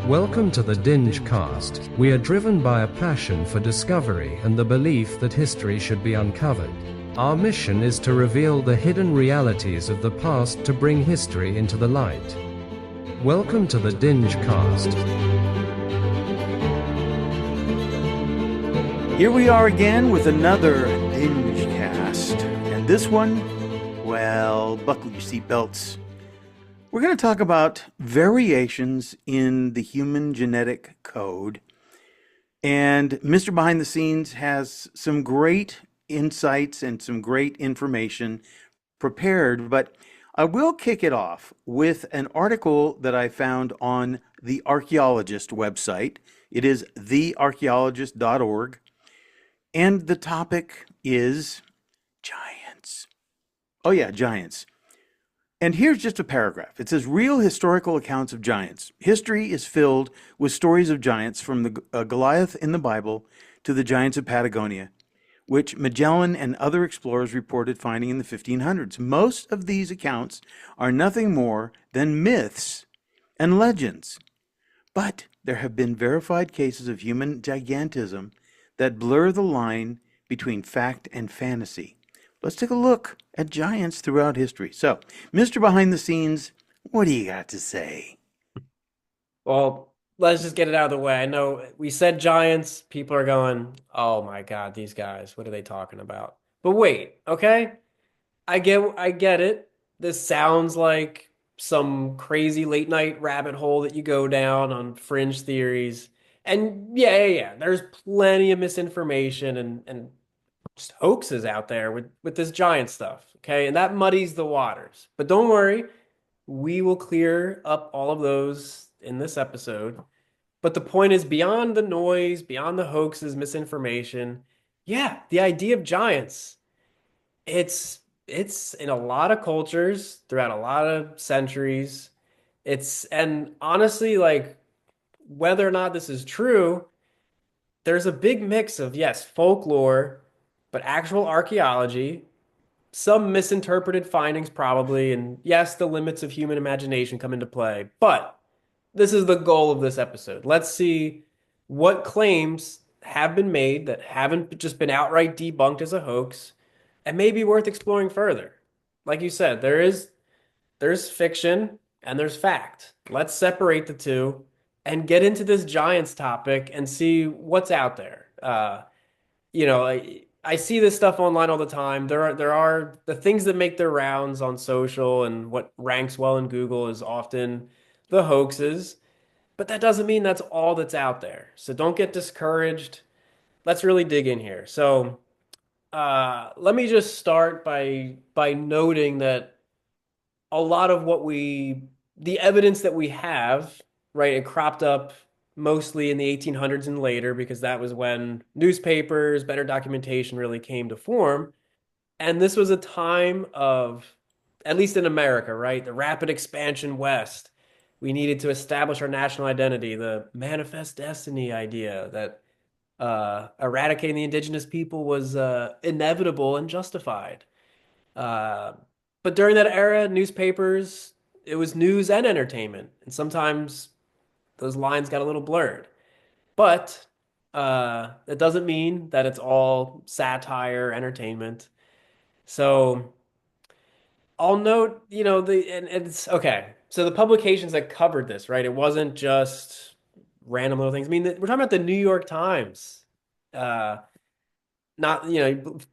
Welcome to the DingeCast. We are driven by a passion for discovery and the belief that history should be uncovered. Our mission is to reveal the hidden realities of the past to bring history into the light. Welcome to the DingeCast. Here we are again with another DingeCast. And this one, well, buckle your seatbelts. We're going to talk about variations in the human genetic code. And Mr. Behind the Scenes has some great insights and some great information prepared. But I will kick it off with an article that I found on the Archaeologist website. It is thearchaeologist.org. And the topic is giants. Oh yeah, giants. And here's just a paragraph. It says, real historical accounts of giants. History is filled with stories of giants from the Goliath in the Bible to the giants of Patagonia, which Magellan and other explorers reported finding in the 1500s. Most of these accounts are nothing more than myths and legends. But there have been verified cases of human gigantism that blur the line between fact and fantasy. Let's take a look at giants throughout history. So, Mr. Behind the Scenes, what do you got to say? Well, let's just get it out of the way. I know we said giants. People are going, oh my God, these guys, what are they talking about? But wait, okay? I get it. This sounds like some crazy late night rabbit hole that you go down on fringe theories. And yeah. There's plenty of misinformation and just hoaxes out there with this giant stuff, okay? And that muddies the waters. But don't worry, we will clear up all of those in this episode. But the point is, beyond the noise, beyond the hoaxes, misinformation, yeah, the idea of giants, it's in a lot of cultures throughout a lot of centuries. And honestly, like, whether or not this is true, there's a big mix of, yes, folklore, but actual archaeology, some misinterpreted findings probably, and yes, the limits of human imagination come into play. But this is the goal of this episode. Let's see what claims have been made that haven't just been outright debunked as a hoax and may be worth exploring further. Like you said, there's fiction and there's fact. Let's separate the two and get into this giants topic and see what's out there. I see this stuff online all the time. There are the things that make their rounds on social, and what ranks well in Google is often the hoaxes, but that doesn't mean that's all that's out there. So don't get discouraged. Let's really dig in here. So let me just start by noting that a lot of the evidence that we have, right, it cropped up mostly in the 1800s and later, because that was when newspapers, better documentation really came to form. And this was a time of, at least in America, right, the rapid expansion west. We needed to establish our national identity, the manifest destiny idea that eradicating the indigenous people was inevitable and justified. But during that era, newspapers, it was news and entertainment. And sometimes those lines got a little blurred. But that doesn't mean that it's all satire, entertainment. So I'll note, and it's okay. So the publications that covered this, right? It wasn't just random little things. I mean, we're talking about the New York Times. Not,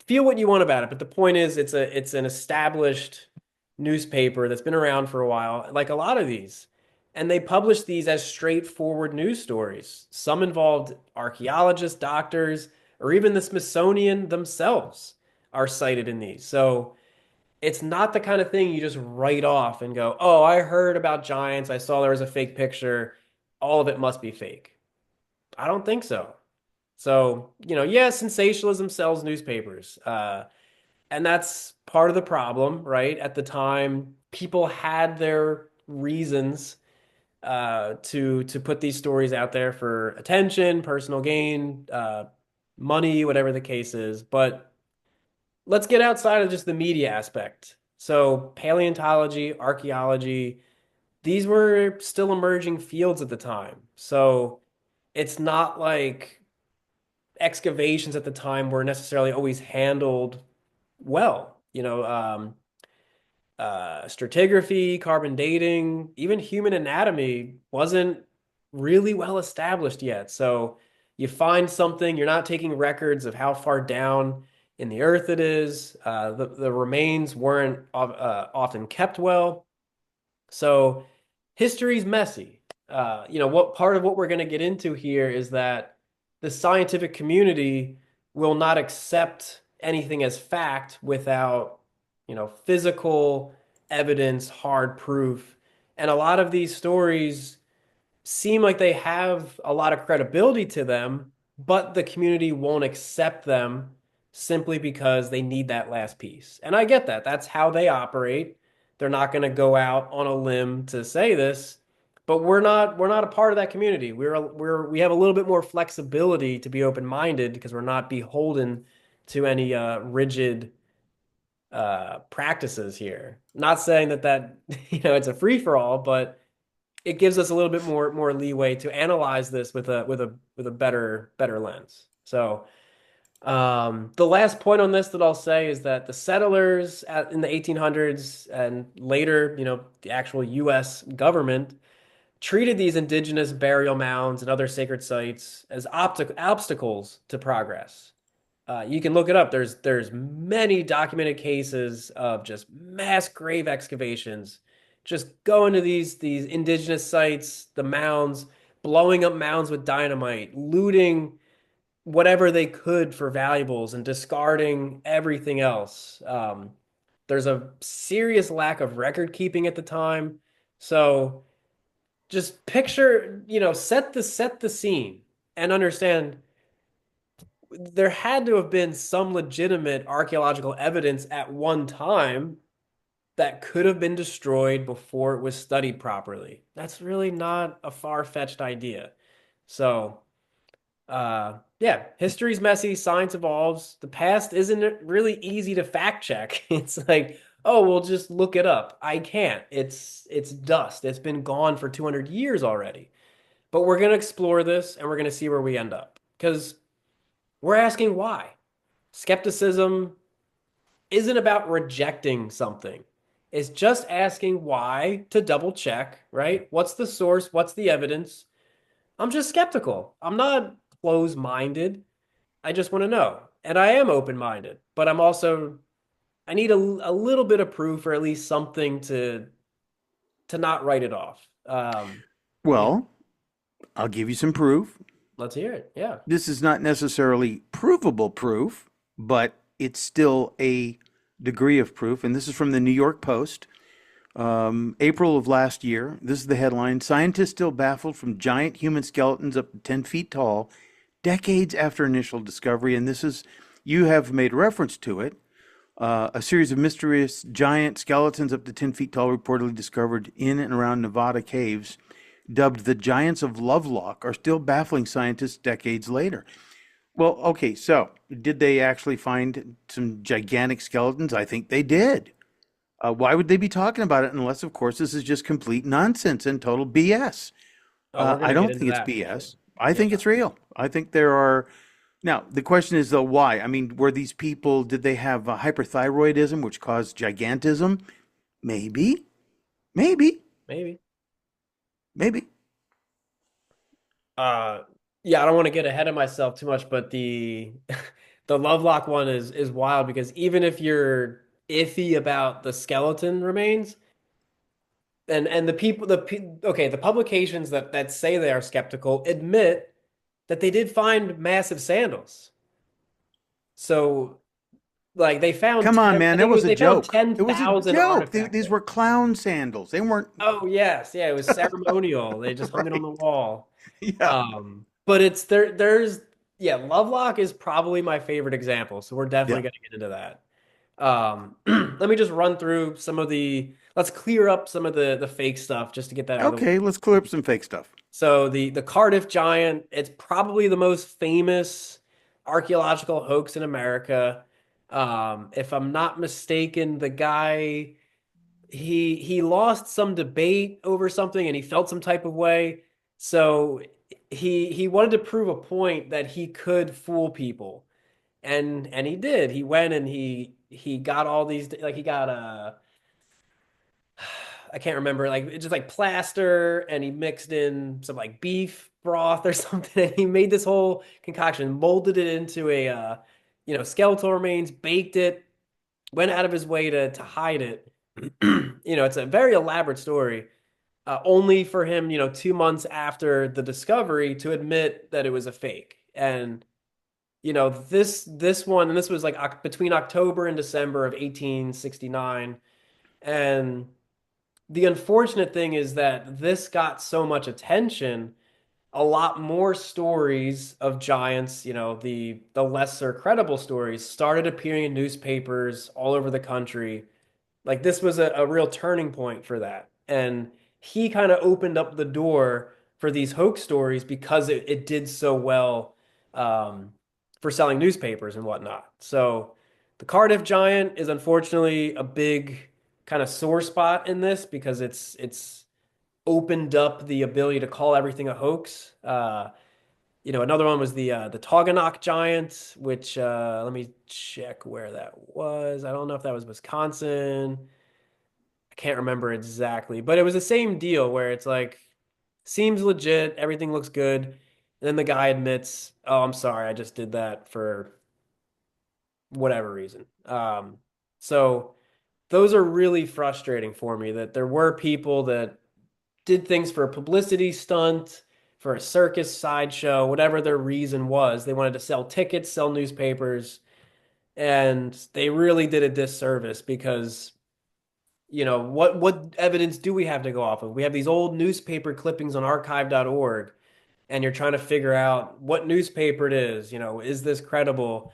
feel what you want about it, but the point is, it's an established newspaper that's been around for a while, like a lot of these. And they publish these as straightforward news stories. Some involved archaeologists, doctors, or even the Smithsonian themselves are cited in these. So it's not the kind of thing you just write off and go, oh, I heard about giants. I saw there was a fake picture. All of it must be fake. I don't think so. So, sensationalism sells newspapers. And that's part of the problem, right? At the time, people had their reasons to put these stories out there for attention, personal gain, money, whatever the case is. But let's get outside of just the media aspect. So paleontology, archaeology, these were still emerging fields at the time. So it's not like excavations at the time were necessarily always handled well. Stratigraphy, carbon dating, even human anatomy wasn't really well established yet. So you find something, you're not taking records of how far down in the earth it is. The remains weren't often kept well. So history's messy. What part of what we're going to get into here is that the scientific community will not accept anything as fact without, physical evidence, hard proof. And a lot of these stories seem like they have a lot of credibility to them, but the community won't accept them simply because they need that last piece. And I get that. That's how they operate. They're not going to go out on a limb to say this, but we're not a part of that community. We have a little bit more flexibility to be open-minded because we're not beholden to any rigid practices here. Not saying that it's a free for all, but it gives us a little bit more leeway to analyze this with a better lens. So the last point on this that I'll say is that the settlers in the 1800s and later, the actual U.S. government treated these indigenous burial mounds and other sacred sites as obstacles to progress. You can look it up. There's many documented cases of just mass grave excavations, just going to these indigenous sites, the mounds, blowing up mounds with dynamite, looting whatever they could for valuables, and discarding everything else. There's a serious lack of record keeping at the time, so just picture, set the scene and understand there had to have been some legitimate archaeological evidence at one time that could have been destroyed before it was studied properly. That's really not a far-fetched idea. So, yeah, history's messy, science evolves. The past isn't really easy to fact check. It's like, oh, well, just look it up. I can't. It's dust. It's been gone for 200 years already. But we're going to explore this and we're going to see where we end up. Because we're asking why. Skepticism isn't about rejecting something. It's just asking why to double check, right? What's the source? What's the evidence? I'm just skeptical. I'm not closed-minded. I just want to know. And I am open-minded, but I need a little bit of proof or at least something to not write it off. Yeah, Well, I'll give you some proof. let's hear it. Yeah. This is not necessarily provable proof, but it's still a degree of proof. And this is from the New York Post, April of last year. This is the headline: Scientists still baffled from giant human skeletons up to 10 feet tall, decades after initial discovery. And this is, you have made reference to it. A series of mysterious giant skeletons up to 10 feet tall reportedly discovered in and around Nevada caves, dubbed the Giants of Lovelock, are still baffling scientists decades later. Well, okay, so did they actually find some gigantic skeletons? I think they did. Why would they be talking about it unless, of course, this is just complete nonsense and total BS? Oh, we're I gonna get don't into think it's that for sure. BS. I Yeah. think it's real. I think there are. Now, the question is, though, why? I mean, were these people, did they have hyperthyroidism, which caused gigantism? Maybe, maybe, Maybe. maybe. Uh, yeah, I don't want to get ahead of myself too much, but the the Lovelock one is wild because even if you're iffy about the skeleton remains, and the people okay, the publications that say they are skeptical admit that they did find massive sandals. So like they found Come on, 10, I man, that think was a they found joke. It was a 10,000 joke. artifacts These there. were clown sandals. They weren't, Oh yes, yeah, it was ceremonial. They just hung it on the right? wall. Yeah. But it's there's yeah, Lovelock is probably my favorite example, so we're definitely Yeah. going to get into that. Let me just run through let's clear up some of the fake stuff just to get that out of the way. Okay, let's clear up some fake stuff. So the Cardiff Giant, it's probably the most famous archaeological hoax in America. If I'm not mistaken, the guy he lost some debate over something and he felt some type of way. So he wanted to prove a point that he could fool people. And he did. He went and he got all these, like he got I can't remember, like it's just like plaster, and he mixed in some like beef broth or something, and he made this whole concoction, molded it into a skeletal remains, baked it, went out of his way to hide it. It's a very elaborate story. Only for him, 2 months after the discovery, to admit that it was a fake. And this one, and this was like between October and December of 1869. And the unfortunate thing is that this got so much attention, a lot more stories of giants, the lesser credible stories, started appearing in newspapers all over the country. Like this was a real turning point for that. And he kind of opened up the door for these hoax stories because it did so well, um, for selling newspapers and whatnot. So the Cardiff Giant is unfortunately a big kind of sore spot in this because it's opened up the ability to call everything a hoax. Another one was the Togonock Giant, which let me check where that was. I don't know if that was Wisconsin. I can't remember exactly, but it was the same deal where it's like seems legit, everything looks good, and then the guy admits, "Oh, I'm sorry, I just did that for whatever reason." So those are really frustrating for me that there were people that did things for a publicity stunt, for a circus sideshow, whatever their reason was. They wanted to sell tickets, sell newspapers, and they really did a disservice because, what evidence do we have to go off of? We have these old newspaper clippings on archive.org, and you're trying to figure out what newspaper it is, is this credible?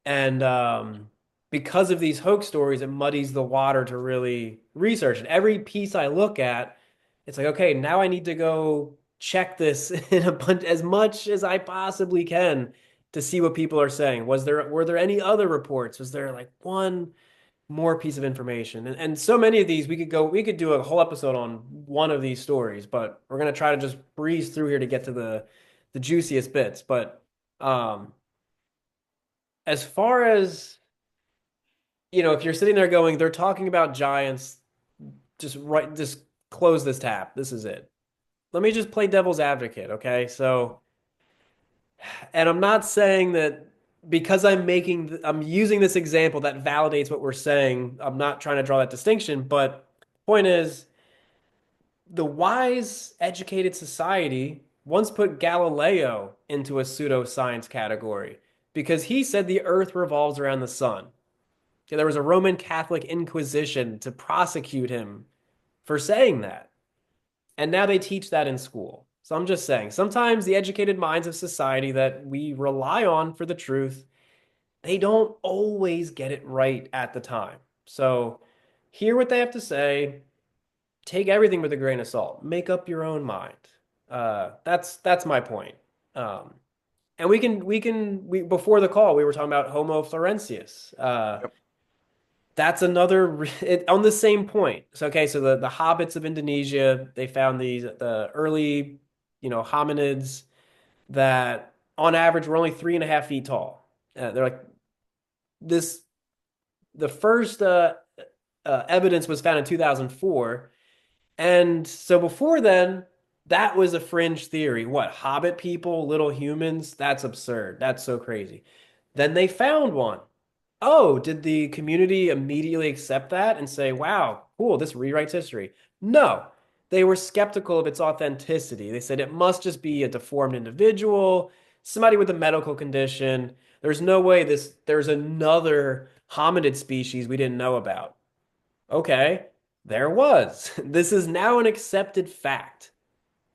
And because of these hoax stories, it muddies the water to really research. And every piece I look at, it's like, okay, now I need to go check this in a bunch as much as I possibly can to see what people are saying. Were there any other reports? Was there like one more piece of information? And so many of these we could do a whole episode on one of these stories, but we're gonna try to just breeze through here to get to the juiciest bits. But um as far as if you're sitting there going, they're talking about giants, just close this tab. This is it. Let me just play devil's advocate, okay? So, and I'm not saying that because I'm using this example that validates what we're saying. I'm not trying to draw that distinction, but point is, the wise, educated society once put Galileo into a pseudoscience category because he said the earth revolves around the sun. There was a Roman Catholic Inquisition to prosecute him for saying that. And now they teach that in school. So I'm just saying, sometimes the educated minds of society that we rely on for the truth, they don't always get it right at the time. So hear what they have to say, take everything with a grain of salt, make up your own mind. That's my point. Um, and we before the call we were talking about Homo floresiensis. Yep. That's another on the same point. So okay, so the hobbits of Indonesia, they found the early, hominids that on average were only 3.5 feet tall. They're like this. The first evidence was found in 2004, and so before then, that was a fringe theory. What, hobbit people, little humans? That's absurd. That's so crazy. Then they found one. Oh, did the community immediately accept that and say, wow, cool, this rewrites history? No, they were skeptical of its authenticity. They said it must just be a deformed individual, somebody with a medical condition. There's no way there's another hominid species we didn't know about. Okay, there was. This is now an accepted fact.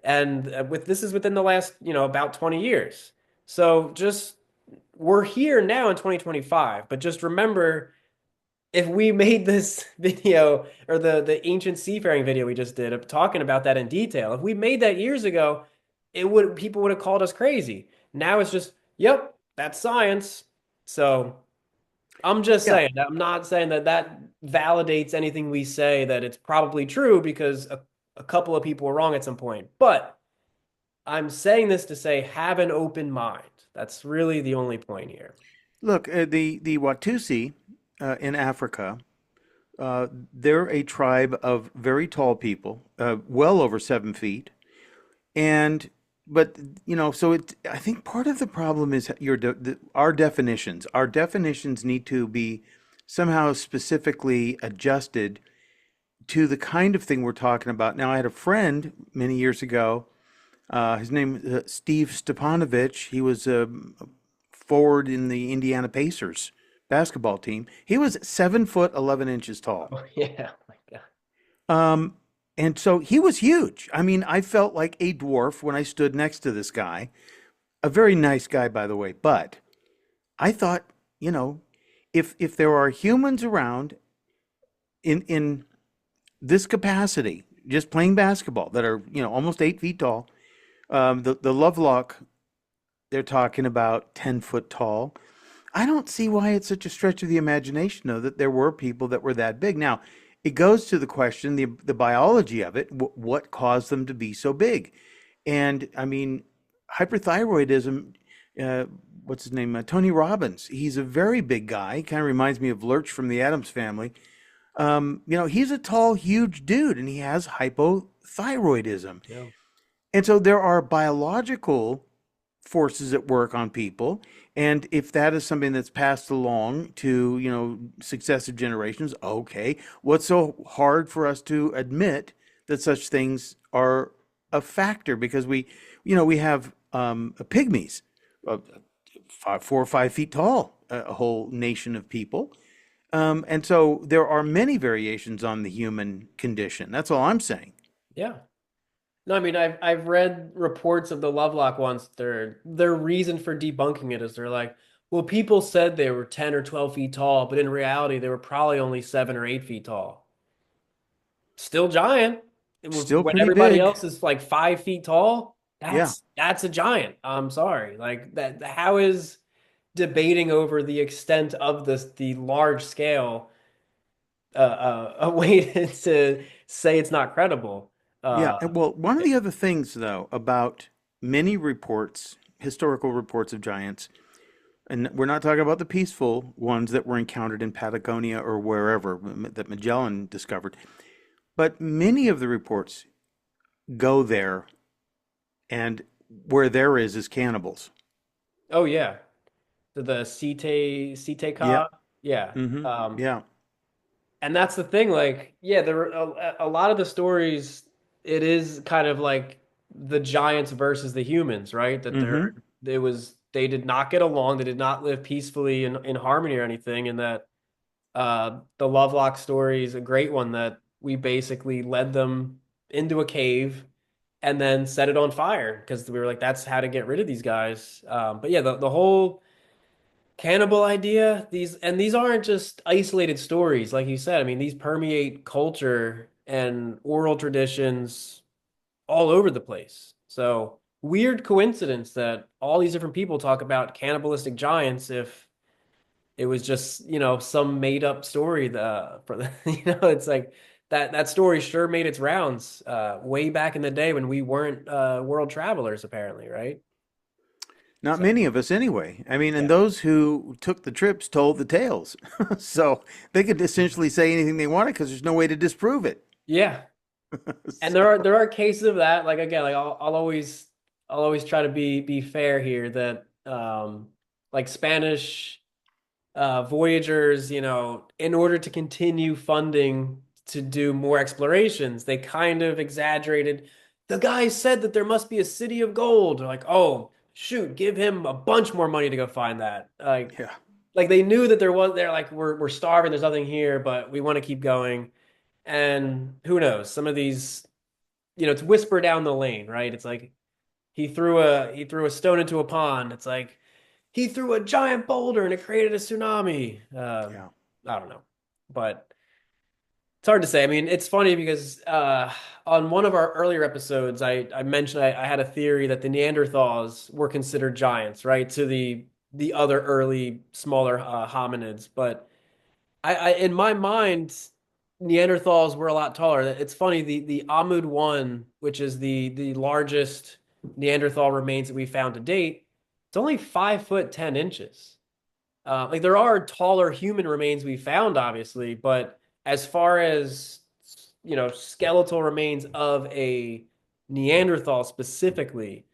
And this is within the last, about 20 years. So just we're here now in 2025, but just remember if we made this video or the ancient seafaring video we just did of talking about that in detail, if we made that years ago, people would have called us crazy. Now it's just, yep, that's science. So I'm just Yeah. saying. I'm not saying that that validates anything we say that it's probably true because a couple of people were wrong at some point. But I'm saying this to say have an open mind. That's really the only point here. Look, the Watusi in Africa, they're a tribe of very tall people, well over 7 feet, and but so I think part of the problem is our definitions. Our definitions need to be somehow specifically adjusted to the kind of thing we're talking about. Now, I had a friend many years ago. His name is Steve Stepanovich. He was forward in the Indiana Pacers basketball team. He was 7 foot 11 inches tall. Oh, yeah. Oh my God. Um, and so he was huge. I mean, I felt like a dwarf when I stood next to this guy. A very nice guy, by the way. But I thought, if there are humans around in this capacity, just playing basketball, that are almost 8 feet tall, the Lovelock, they're talking about 10 foot tall. I don't see why it's such a stretch of the imagination, though, that there were people that were that big. Now, it goes to the question, the biology of it, what caused them to be so big? And I mean, hyperthyroidism, uh, what's his name? Tony Robbins. He's a very big guy. Kind of reminds me of Lurch from the Addams Family. He's a tall, huge dude, and he has hypothyroidism. Yeah. And so there are biological forces at work on people. And if that is something that's passed along to, successive generations, okay. What's so hard for us to admit that such things are a factor? Because we have pygmies, uh, 4 or 5 feet tall, a whole nation of people. And so there are many variations on the human condition. That's all I'm saying. Yeah. No, I mean I've read reports of the Lovelock ones. Their reason for debunking it is they're like, well, people said they were 10 or 12 feet tall, but in reality they were probably only 7 or 8 feet tall. Still giant. Still When pretty everybody big. else is like 5 feet tall, Yeah. that's a giant. I'm sorry. Like that, how is debating over the extent of the large scale a way to say it's not credible? Yeah. Uh, And well, one of the other things, though, about many reports, historical reports of giants, and we're not talking about the peaceful ones that were encountered in Patagonia or wherever that Magellan discovered, but many of the reports go there, and where there is cannibals. oh yeah. The Cite Yep. Ka. Yeah. Mm-hmm. Um, Yeah. and that's the thing, like, yeah, there were a lot of the stories, it is kind of like the giants versus the humans, right? That Mm-hmm. they did not get along, they did not live peacefully in harmony or anything, and that the Lovelock story is a great one that we basically led them into a cave and then set it on fire because we were like, that's how to get rid of these guys. But yeah, the whole cannibal idea, these aren't just isolated stories, like you said. I mean, these permeate culture and oral traditions all over the place. So weird coincidence that all these different people talk about cannibalistic giants if it was just, some made up story for the, it's like that story sure made its rounds way back in the day when we weren't world travelers, apparently, right? Not So many of us, anyway. I mean, and yeah. those who took the trips told the tales. So they could essentially say anything they wanted because there's no way to disprove it. Yeah. And So, there are cases of that. Like again, like I'll always try to be fair here that like Spanish voyagers, in order to continue funding to do more explorations, they kind of exaggerated. The guy said that there must be a city of gold. Like, oh, shoot, give him a bunch more money to go find that. yeah. Like they knew that they're like, we're starving, there's nothing here, but we want to keep going. And who knows, some of these, it's whisper down the lane, right? It's like he threw a stone into a pond. It's like he threw a giant boulder and it created a tsunami. Yeah. I don't know, but it's hard to say. I mean, it's funny because on one of our earlier episodes, I mentioned I had a theory that the Neanderthals were considered giants, right? To the other early smaller hominids. But in my mind, Neanderthals were a lot taller. It's funny, the Amud 1, which is the largest Neanderthal remains that we found to date, it's only 5 foot 10 inches. Like there are taller human remains we found, obviously, but as far as skeletal remains of a Neanderthal specifically,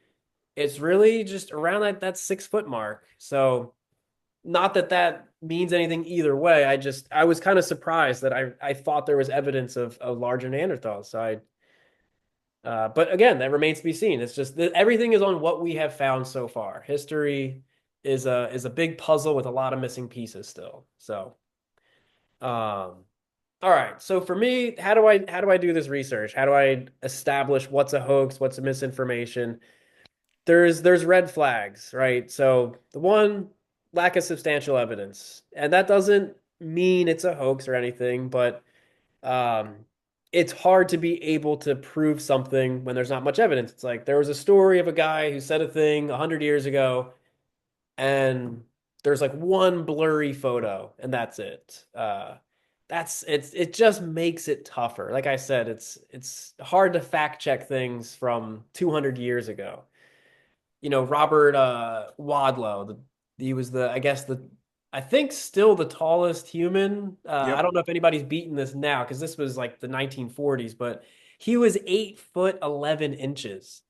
it's really just around that 6 foot mark. So not that that means anything either way. I was kind of surprised that I thought there was evidence of larger Neanderthals. So but again, that remains to be seen. It's just that everything is on what we have found so far. History is a big puzzle with a lot of missing pieces still. So, all right. So for me, how do I do this research? How do I establish what's a hoax, what's a misinformation? There's red flags, right? So the one, lack of substantial evidence, and that doesn't mean it's a hoax or anything, but um, it's hard to be able to prove something when there's not much evidence. It's like there was a story of a guy who said a thing 100 years ago, and there's like one blurry photo, and that's it. It just makes it tougher. Like I said, it's hard to fact check things from 200 years ago. Robert Wadlow, he was I guess I think still the tallest human. I Yep. don't know if anybody's beaten this now because this was like the 1940s, but he was 8 foot 11 inches.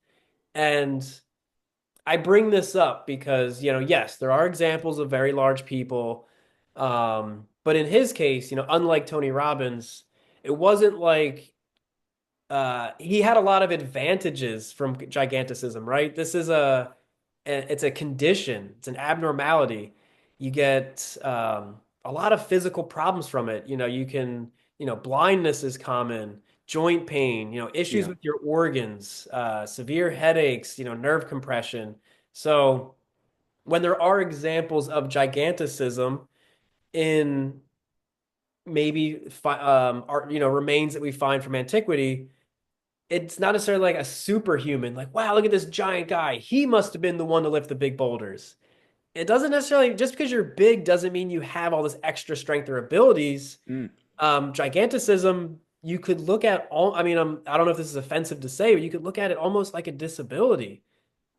And I bring this up because, yes, there are examples of very large people. But in his case, unlike Tony Robbins, it wasn't like he had a lot of advantages from giganticism, right? It's a condition, it's an abnormality. You get a lot of physical problems from it. Blindness is common, joint pain, issues Yeah. with your organs, severe headaches, nerve compression. So when there are examples of giganticism in maybe remains that we find from antiquity, it's not necessarily like a superhuman, like, wow, look at this giant guy. He must have been the one to lift the big boulders. It doesn't necessarily, just because you're big doesn't mean you have all this extra strength or abilities. Mm. Giganticism, you could look at all, I mean, I don't know if this is offensive to say, but you could look at it almost like a disability.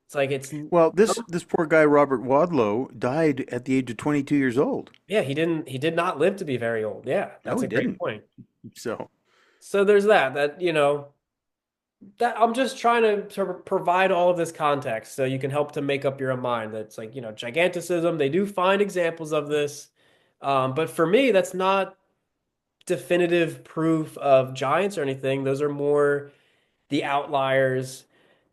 It's like Well, this poor guy Robert Wadlow died at the age of 22 years old. yeah, he did not live to be very old. Yeah, No, that's he a great didn't. point. So, So there's that I'm just trying to provide all of this context so you can help to make up your own mind. That's like, giganticism, they do find examples of this. But for me, that's not definitive proof of giants or anything. Those are more the outliers.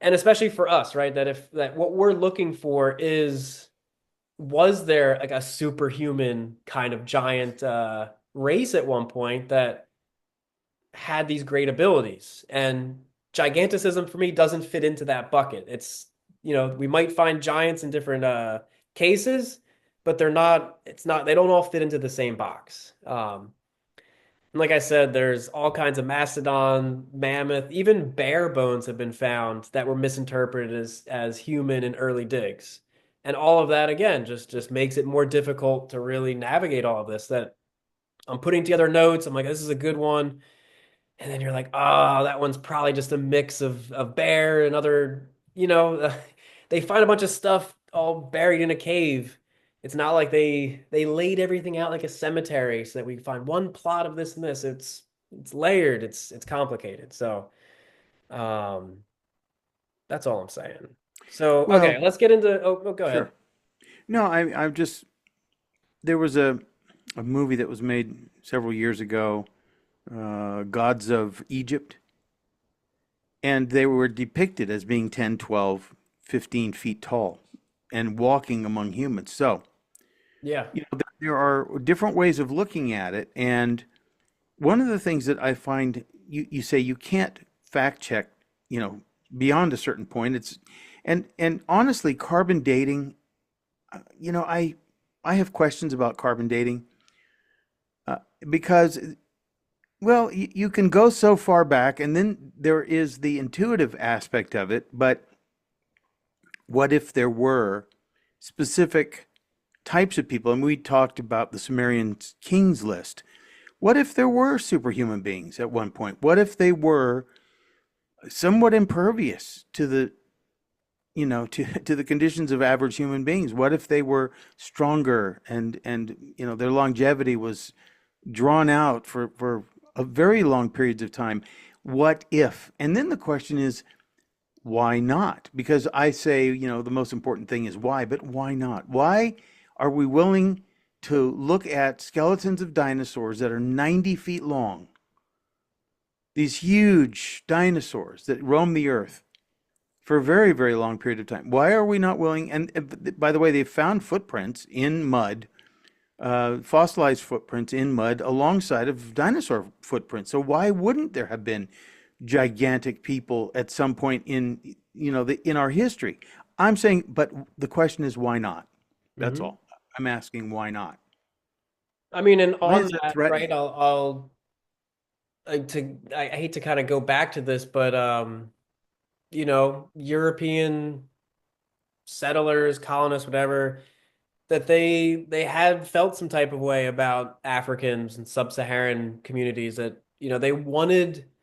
And especially for us, right? That what we're looking for is, was there like a superhuman kind of giant race at one point that had these great abilities? And giganticism for me doesn't fit into that bucket. We might find giants in different cases, but they don't all fit into the same box. And like I said, there's all kinds of mastodon, mammoth, even bear bones have been found that were misinterpreted as human in early digs. And all of that again just makes it more difficult to really navigate all of this. That I'm putting together notes. I'm like, this is a good one. And then you're like, oh, that one's probably just a mix of bear and other, they find a bunch of stuff all buried in a cave. It's not like they laid everything out like a cemetery so that we can find one plot of this and this. It's layered, it's complicated. So um that's all I'm saying. So okay, well, let's get into go ahead. sure. No, I've just there was a movie that was made several years ago, Gods of Egypt, and they were depicted as being 10, 12, 15 feet tall and walking among humans. So, Yeah. there are different ways of looking at it. And one of the things that I find you say you can't fact check, beyond a certain point. And honestly, carbon dating, I have questions about carbon dating, because, well, you can go so far back, and then there is the intuitive aspect of it. But what if there were specific types of people, and we talked about the Sumerian kings list. What if there were superhuman beings at one point? What if they were somewhat impervious to the to the conditions of average human beings? What if they were stronger and their longevity was drawn out for a very long periods of time? What if? And then the question is, why not? Because I say, the most important thing is why, but why not? Why are we willing to look at skeletons of dinosaurs that are 90 feet long, these huge dinosaurs that roam the earth for a very, very long period of time? Why are we not willing? And by the way, they've found footprints in mud, fossilized footprints in mud alongside of dinosaur footprints. So why wouldn't there have been gigantic people at some point in our history? I'm saying, but the question is why not? That's Hmm. all. I'm asking why not. I mean, and Why on is that that, right? threatening? I hate to kind of go back to this, but European settlers, colonists, whatever, that they had felt some type of way about Africans and sub-Saharan communities that,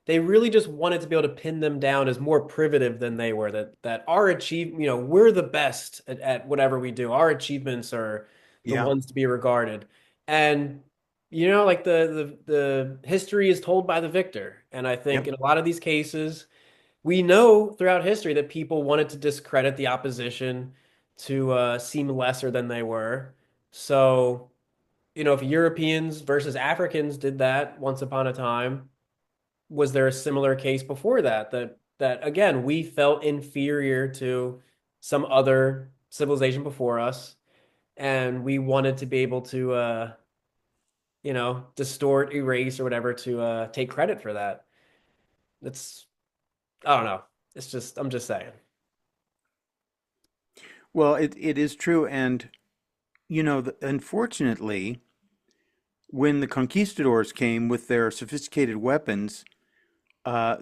they really just wanted to be able to pin them down as more primitive than they were, that our we're the best at whatever we do. Our achievements are the Yeah. ones to be regarded. And like the history is told by the victor. And I think Yep. in a lot of these cases, we know throughout history that people wanted to discredit the opposition to seem lesser than they were. So, if Europeans versus Africans did that once upon a time, was there a similar case before that that again we felt inferior to some other civilization before us, and we wanted to be able to distort, erase, or whatever to take credit for that? It's I don't know. It's just I'm just saying. Well, it is true. And, unfortunately, when the conquistadors came with their sophisticated weapons,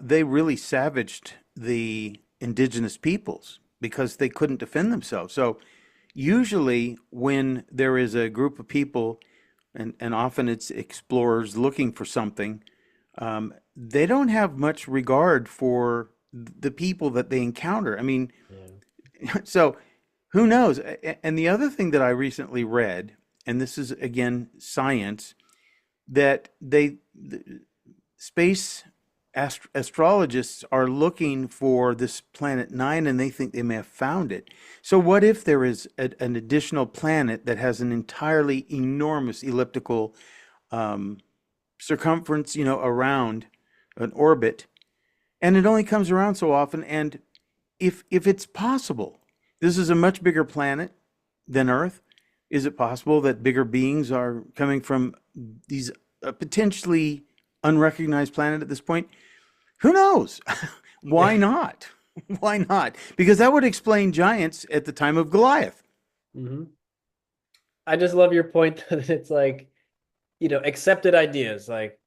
they really savaged the indigenous peoples because they couldn't defend themselves. So usually when there is a group of people, and often it's explorers looking for something, they don't have much regard for the people that they encounter. I mean, Yeah. so who knows? And the other thing that I recently read, and this is again science, that space astrologists are looking for this planet nine, and they think they may have found it. So what if there is an additional planet that has an entirely enormous elliptical um, circumference, around an orbit, and it only comes around so often? And if it's possible, this is a much bigger planet than Earth. Is it possible that bigger beings are coming from these potentially unrecognized planet at this point? Who knows? Why not? Why not? Because that would explain giants at the time of Goliath. Hmm. I just love your point that it's like, accepted ideas. Like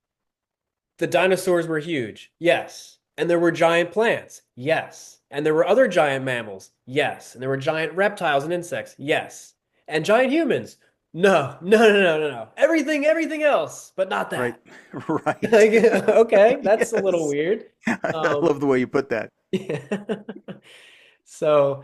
the dinosaurs were huge. Yes. And there were giant plants. Yes. And there were other giant mammals. Yes. And there were giant reptiles and insects. Yes. And giant humans. No, no, no, no, no, no. Everything else, but not Right. that. Right. Like, okay, that's a little Yes. weird. I Um, love the way you put that. yeah. So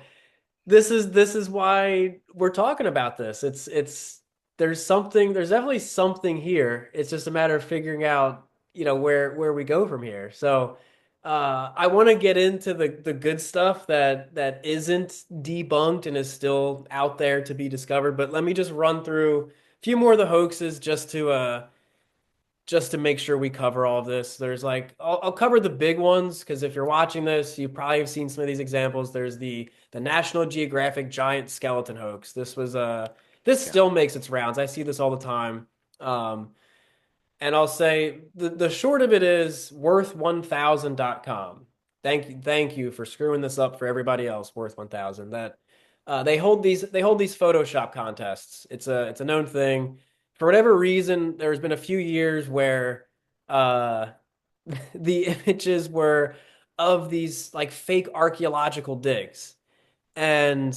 this is why we're talking about this. It's there's definitely something here. It's just a matter of figuring out, where we go from here. So I want to get into the good stuff that isn't debunked and is still out there to be discovered. But let me just run through a few more of the hoaxes just to make sure we cover all of this. There's like I'll cover the big ones because if you're watching this, you probably have seen some of these examples. There's the National Geographic giant skeleton hoax. This Yeah. still makes its rounds. I see this all the time. Um, and I'll say the short of it is worth1000.com. Thank you for screwing this up for everybody else, worth 1000. That they hold these Photoshop contests. It's a known thing. For whatever reason, there's been a few years where uh the images were of these like fake archaeological digs. And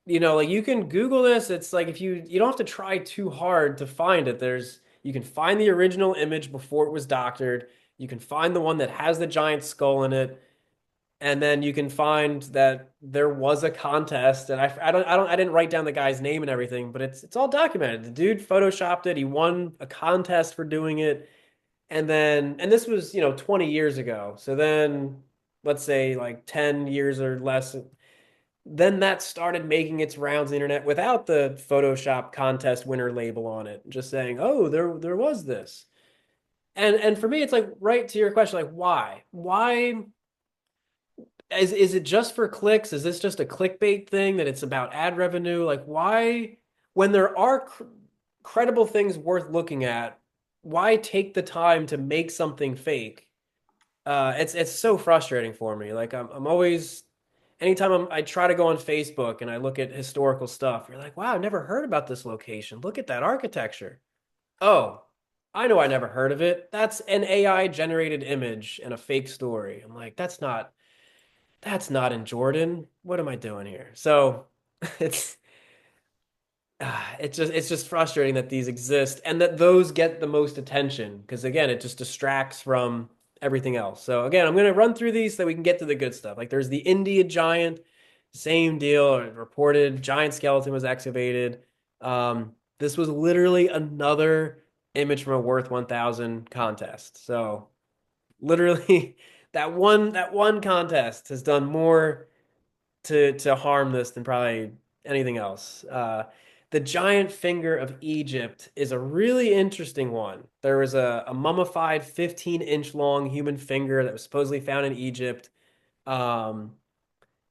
like you can Google this. It's like if you don't have to try too hard to find it. You can find the original image before it was doctored. You can find the one that has the giant skull in it. And then you can find that there was a contest, and I didn't write down the guy's name and everything, but it's all documented. The dude photoshopped it. He won a contest for doing it, and this was 20 years ago. So then, let's say like 10 years or less, then that started making its rounds on the internet without the Photoshop contest winner label on it, just saying, "Oh, there was this." And for me, it's like right to your question, like why? Why? Is it just for clicks? Is this just a clickbait thing that it's about ad revenue? Like why, when there are credible things worth looking at, why take the time to make something fake? It's so frustrating for me. Like I'm always anytime I try to go on Facebook and I look at historical stuff, you're like, wow, I've never heard about this location. Look at that architecture. Oh, I know I never heard of it. That's an AI generated image and a fake story. I'm like, that's not in Jordan. What am I doing here? So it's it's just frustrating that these exist and that those get the most attention because again, it just distracts from everything else. So again, I'm going to run through these so that we can get to the good stuff. Like there's the India giant, same deal. Reported giant skeleton was excavated. This was literally another image from a Worth 1000 contest. So literally that one contest has done more to harm this than probably anything else. The giant finger of Egypt is a really interesting one. There was a mummified 15-inch long human finger that was supposedly found in Egypt. Um,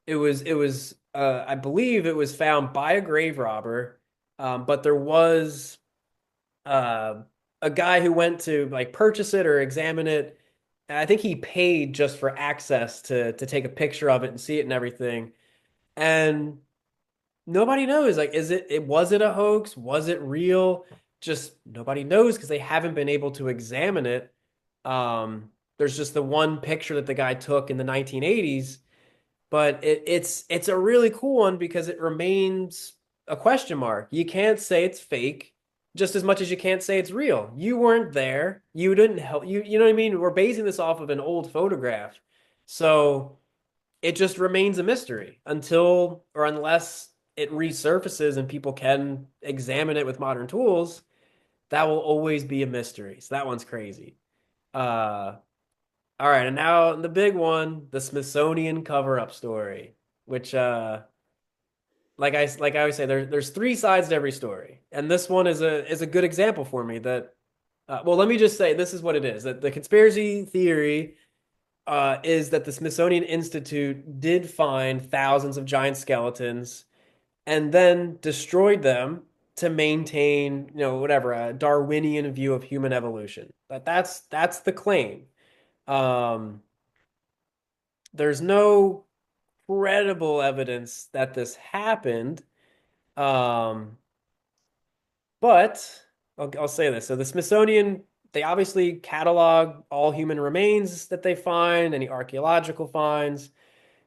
it was I believe it was found by a grave robber, but there was uh, a guy who went to like purchase it or examine it. And I think he paid just for access to take a picture of it and see it and everything. And nobody knows. Like, was it a hoax? Was it real? Just nobody knows because they haven't been able to examine it. There's just the one picture that the guy took in the 1980s, but it's a really cool one because it remains a question mark. You can't say it's fake just as much as you can't say it's real. You weren't there. You didn't help. You know what I mean? We're basing this off of an old photograph. So it just remains a mystery until or unless it resurfaces and people can examine it with modern tools. That will always be a mystery. So that one's crazy. Uh, all right, and now the big one, the Smithsonian cover-up story, which like I always say, there's three sides to every story, and this one is a good example for me that. Well, let me just say this is what it is. That the conspiracy theory is that the Smithsonian Institute did find thousands of giant skeletons and then destroyed them to maintain, whatever, a Darwinian view of human evolution. That's the claim. Um, there's no credible evidence that this happened. Um, but I'll say this. So the Smithsonian, they obviously catalog all human remains that they find, any archaeological finds.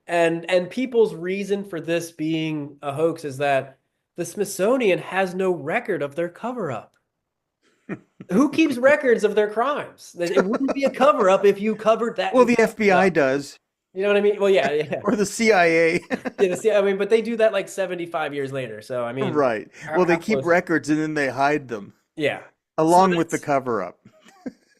And people's reason for this being a hoax is that the Smithsonian has no record of their cover up. Who keeps records of their crimes? It wouldn't be a cover up if you covered that Well, the FBI up. does, You know what I mean? Well, yeah, yeah. or the CIA. Yeah, I mean, but they do that like 75 years later. So, I mean, Right. Well, how they keep close? records and then they hide them Yeah. So along with the that's cover up.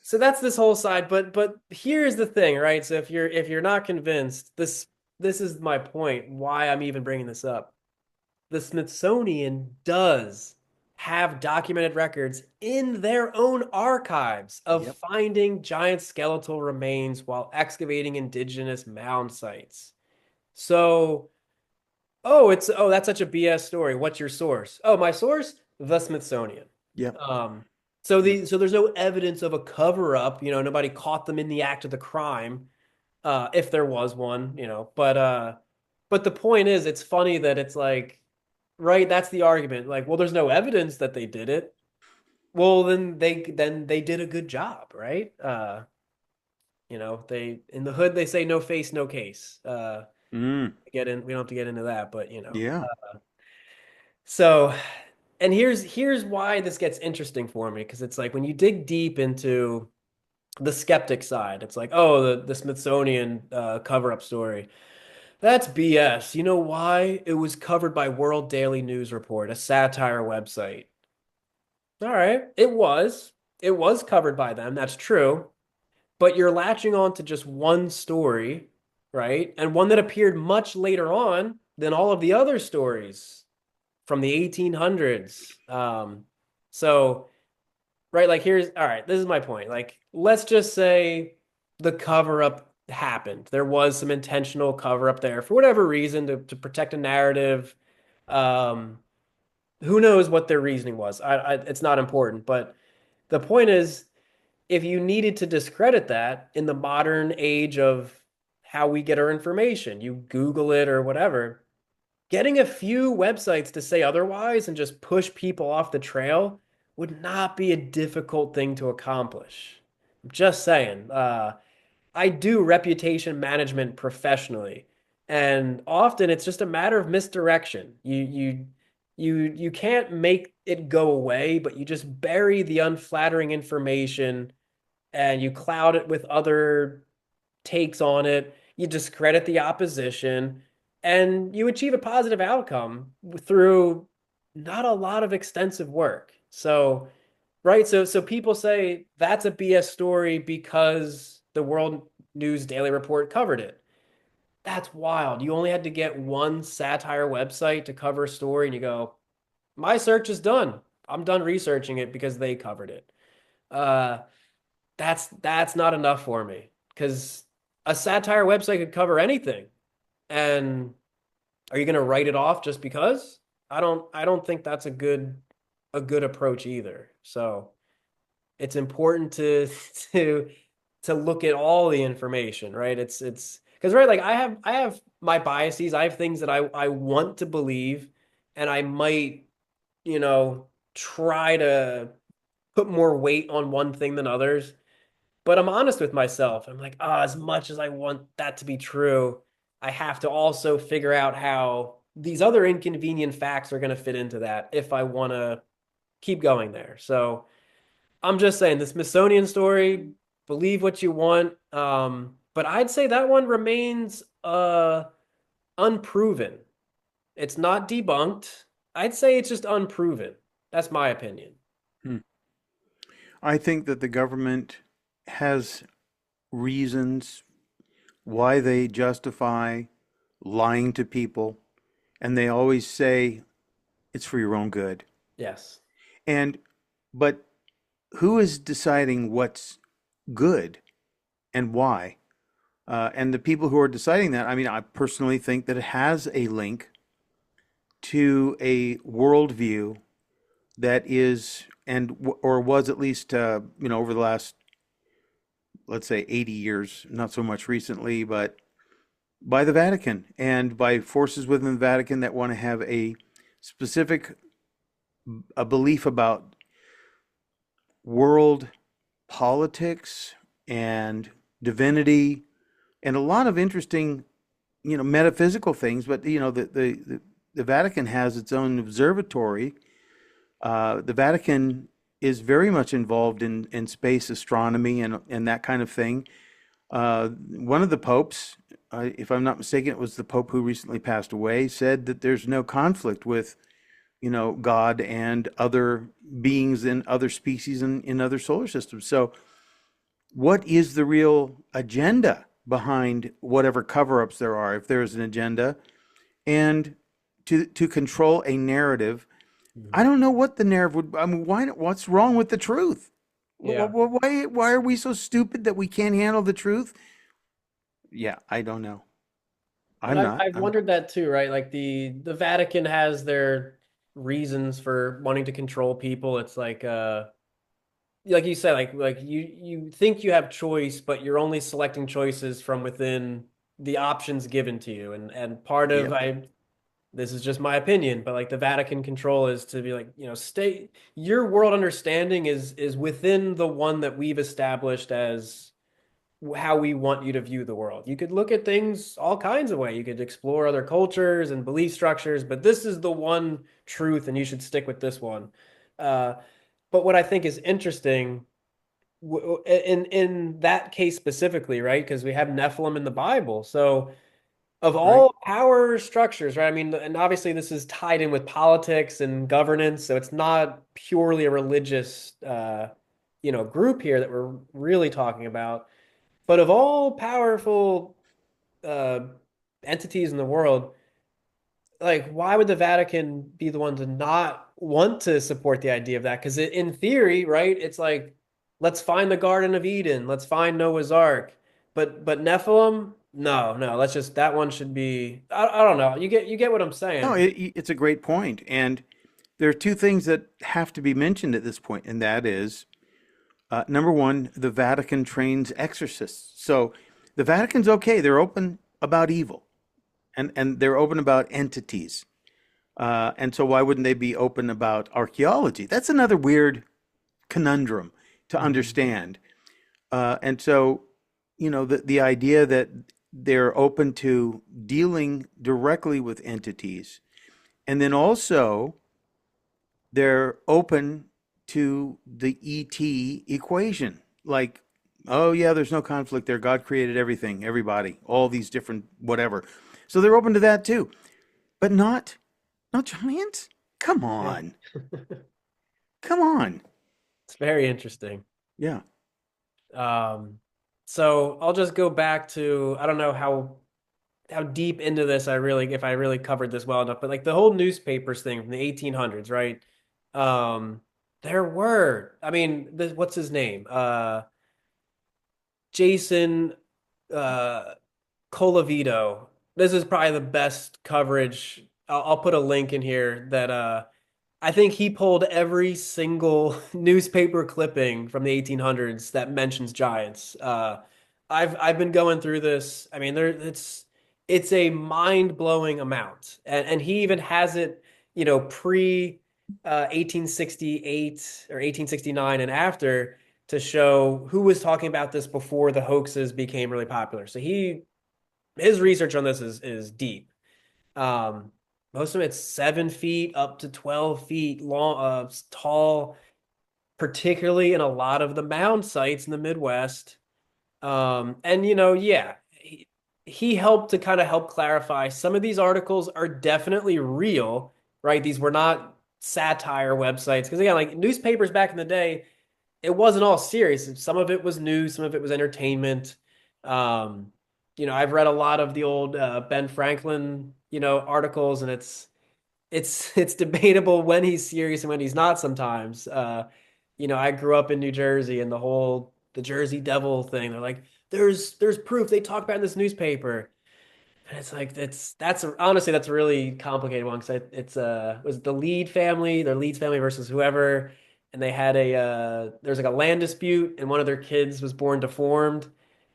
so that's this whole side, but here's the thing, right? So if you're not convinced, this is my point why I'm even bringing this up. The Smithsonian does have documented records in their own archives of Yep. finding giant skeletal remains while excavating indigenous mound sites. So, that's such a BS story. What's your source? Oh, my source, the Smithsonian. Yep. Um, Yep. so there's no evidence of a cover up. Nobody caught them in the act of the crime, if there was one. But the point is, it's funny that it's like, right? That's the argument. Like, well, there's no evidence that they did it. Well, then they did a good job, right? They in the hood they say no face, no case. Mm. We don't have to get into that, but Yeah. So, and here's why this gets interesting for me, because it's like when you dig deep into the skeptic side, it's like, oh, the Smithsonian cover-up story. That's BS. You know why? It was covered by World Daily News Report, a satire website. All right, it was. It was covered by them. That's true. But you're latching on to just one story, right? And one that appeared much later on than all of the other stories from the 1800s. So, right, like here's, all right, this is my point. Like, let's just say the cover up happened. There was some intentional cover up there for whatever reason to protect a narrative. Um, who knows what their reasoning was? It's not important. But the point is, if you needed to discredit that in the modern age of how we get our information, you Google it or whatever, getting a few websites to say otherwise and just push people off the trail would not be a difficult thing to accomplish. I'm just saying. I do reputation management professionally, and often it's just a matter of misdirection. You can't make it go away, but you just bury the unflattering information and you cloud it with other takes on it. You discredit the opposition, and you achieve a positive outcome through not a lot of extensive work. So, right, so people say that's a BS story because the World News Daily Report covered it. That's wild. You only had to get one satire website to cover a story, and you go, my search is done. I'm done researching it because they covered it. Uh, that's not enough for me because a satire website could cover anything. And are you going to write it off just because? I don't think that's a good approach either. So it's important to to to look at all the information, right? It's because right, like I have my biases. I have things that I want to believe, and I might, try to put more weight on one thing than others. But I'm honest with myself. I'm like, as much as I want that to be true, I have to also figure out how these other inconvenient facts are going to fit into that if I want to keep going there. So I'm just saying the Smithsonian story, believe what you want. But I'd say that one remains unproven. It's not debunked. I'd say it's just unproven. That's my opinion. Hmm. I think that the government has reasons why they justify lying to people, and they always say it's for your own good. Yes. And but who is deciding what's good and why? And the people who are deciding that, I mean, I personally think that it has a link to a worldview that is or was at least over the last, let's say, 80 years, not so much recently, but by the Vatican and by forces within the Vatican that want to have a specific a belief about world politics and divinity and a lot of interesting, metaphysical things. But the Vatican has its own observatory. The Vatican is very much involved in space astronomy and that kind of thing. One of the popes, if I'm not mistaken, it was the pope who recently passed away, said that there's no conflict with, God and other beings in other species and in other solar systems. So, what is the real agenda behind whatever cover-ups there are, if there is an agenda, and to control a narrative? I Mhm. don't know what the narrative would. I mean, what's wrong with the truth? Yeah. Why are we so stupid that we can't handle the truth? Yeah, I don't know. And I'm I've not. I've wondered that too, right? Like the Vatican has their reasons for wanting to control people. It's like you said, like you think you have choice, but you're only selecting choices from within the options given to you. And part of Yep. I this is just my opinion, but like the Vatican control is to be like, stay your world understanding is within the one that we've established as how we want you to view the world. You could look at things all kinds of way. You could explore other cultures and belief structures, but this is the one truth, and you should stick with this one. Uh, but what I think is interesting in that case specifically, right? Because we have Nephilim in the Bible. So of Right. all power structures, right? I mean, and obviously this is tied in with politics and governance, so it's not purely a religious group here that we're really talking about. But of all powerful uh, entities in the world, like why would the Vatican be the one to not want to support the idea of that? Because in theory, right, it's like let's find the Garden of Eden, let's find Noah's Ark, but Nephilim, no, no, let's just that one should be. I don't know. You get what I'm No, saying? it's a great point. And there are two things that have to be mentioned at this point, and that is number one, the Vatican trains exorcists. So the Vatican's okay. They're open about evil, and they're open about entities. And so why wouldn't they be open about archaeology? That's another weird conundrum to Mhm. understand. And so, the idea that they're open to dealing directly with entities, and then also they're open to the ET equation. Like, oh yeah, there's no conflict there. God created everything, everybody, all these different whatever. So they're open to that too, but not giants. Come Yeah, on, come on. it's very interesting. Yeah. Um, so I'll just go back to I don't know how deep into this if I really covered this well enough, but like the whole newspapers thing from the 1800s, right? Um, there were, I mean, what's his name? Jason uh Colavito. This is probably the best coverage. I'll put a link in here that I think he pulled every single newspaper clipping from the 1800s that mentions giants. I've been going through this. I mean, it's a mind-blowing amount, and he even has it, pre 1868 or 1869 and after to show who was talking about this before the hoaxes became really popular. So his research on this is deep. Um, Most of it's 7 feet up to 12 feet long, tall, particularly in a lot of the mound sites in the Midwest. And yeah, he helped to kind of help clarify some of these articles are definitely real, right? These were not satire websites. Because again, like newspapers back in the day, it wasn't all serious. Some of it was news, some of it was entertainment. Um, I've read a lot of the old Ben Franklin, articles, and it's debatable when he's serious and when he's not sometimes. I grew up in New Jersey and the Jersey Devil thing. They're like, there's proof they talk about it in this newspaper. And it's like honestly that's a really complicated one because it's was it the Lead family, their Leeds family versus whoever, and they had there's like a land dispute, and one of their kids was born deformed,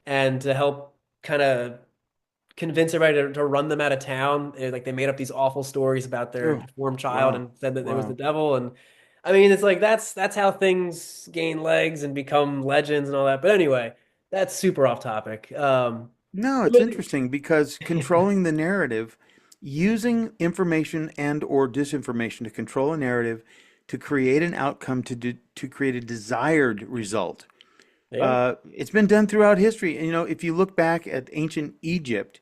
and to help kind of convince everybody to run them out of town, like they made up these awful stories about their Oh, deformed child wow. and said that it was the Wow. devil, and I mean it's like that's how things gain legs and become legends and all that. But anyway, that's super off topic. No, it's But interesting because controlling the narrative, using information and or disinformation to control a narrative to create an outcome to create a desired result. yeah. It's been done throughout history. And if you look back at ancient Egypt,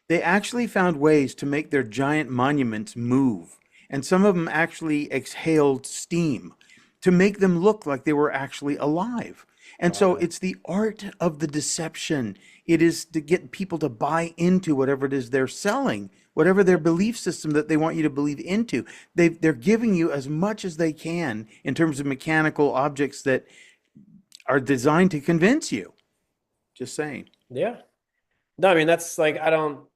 they actually found ways to make their giant monuments move. And some of them actually exhaled steam to make them look like they were actually alive. And so Wow. it's the art of the deception. It is to get people to buy into whatever it is they're selling, whatever their belief system that they want you to believe into. They're giving you as much as they can in terms of mechanical objects that are designed to convince you. Just saying. Yeah. No, I mean that's like I don't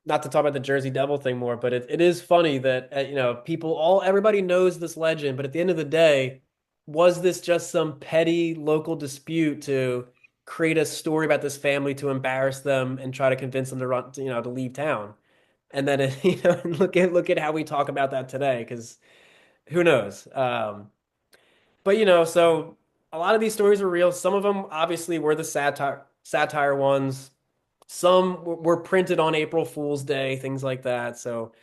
not to talk about the Jersey Devil thing more, but it is funny that everybody knows this legend, but at the end of the day, was this just some petty local dispute to create a story about this family to embarrass them and try to convince them to run, to leave town? And then and look at how we talk about that today, because who knows? But so a lot of these stories are real. Some of them obviously were the satire ones. Some were printed on April Fool's Day, things like that. So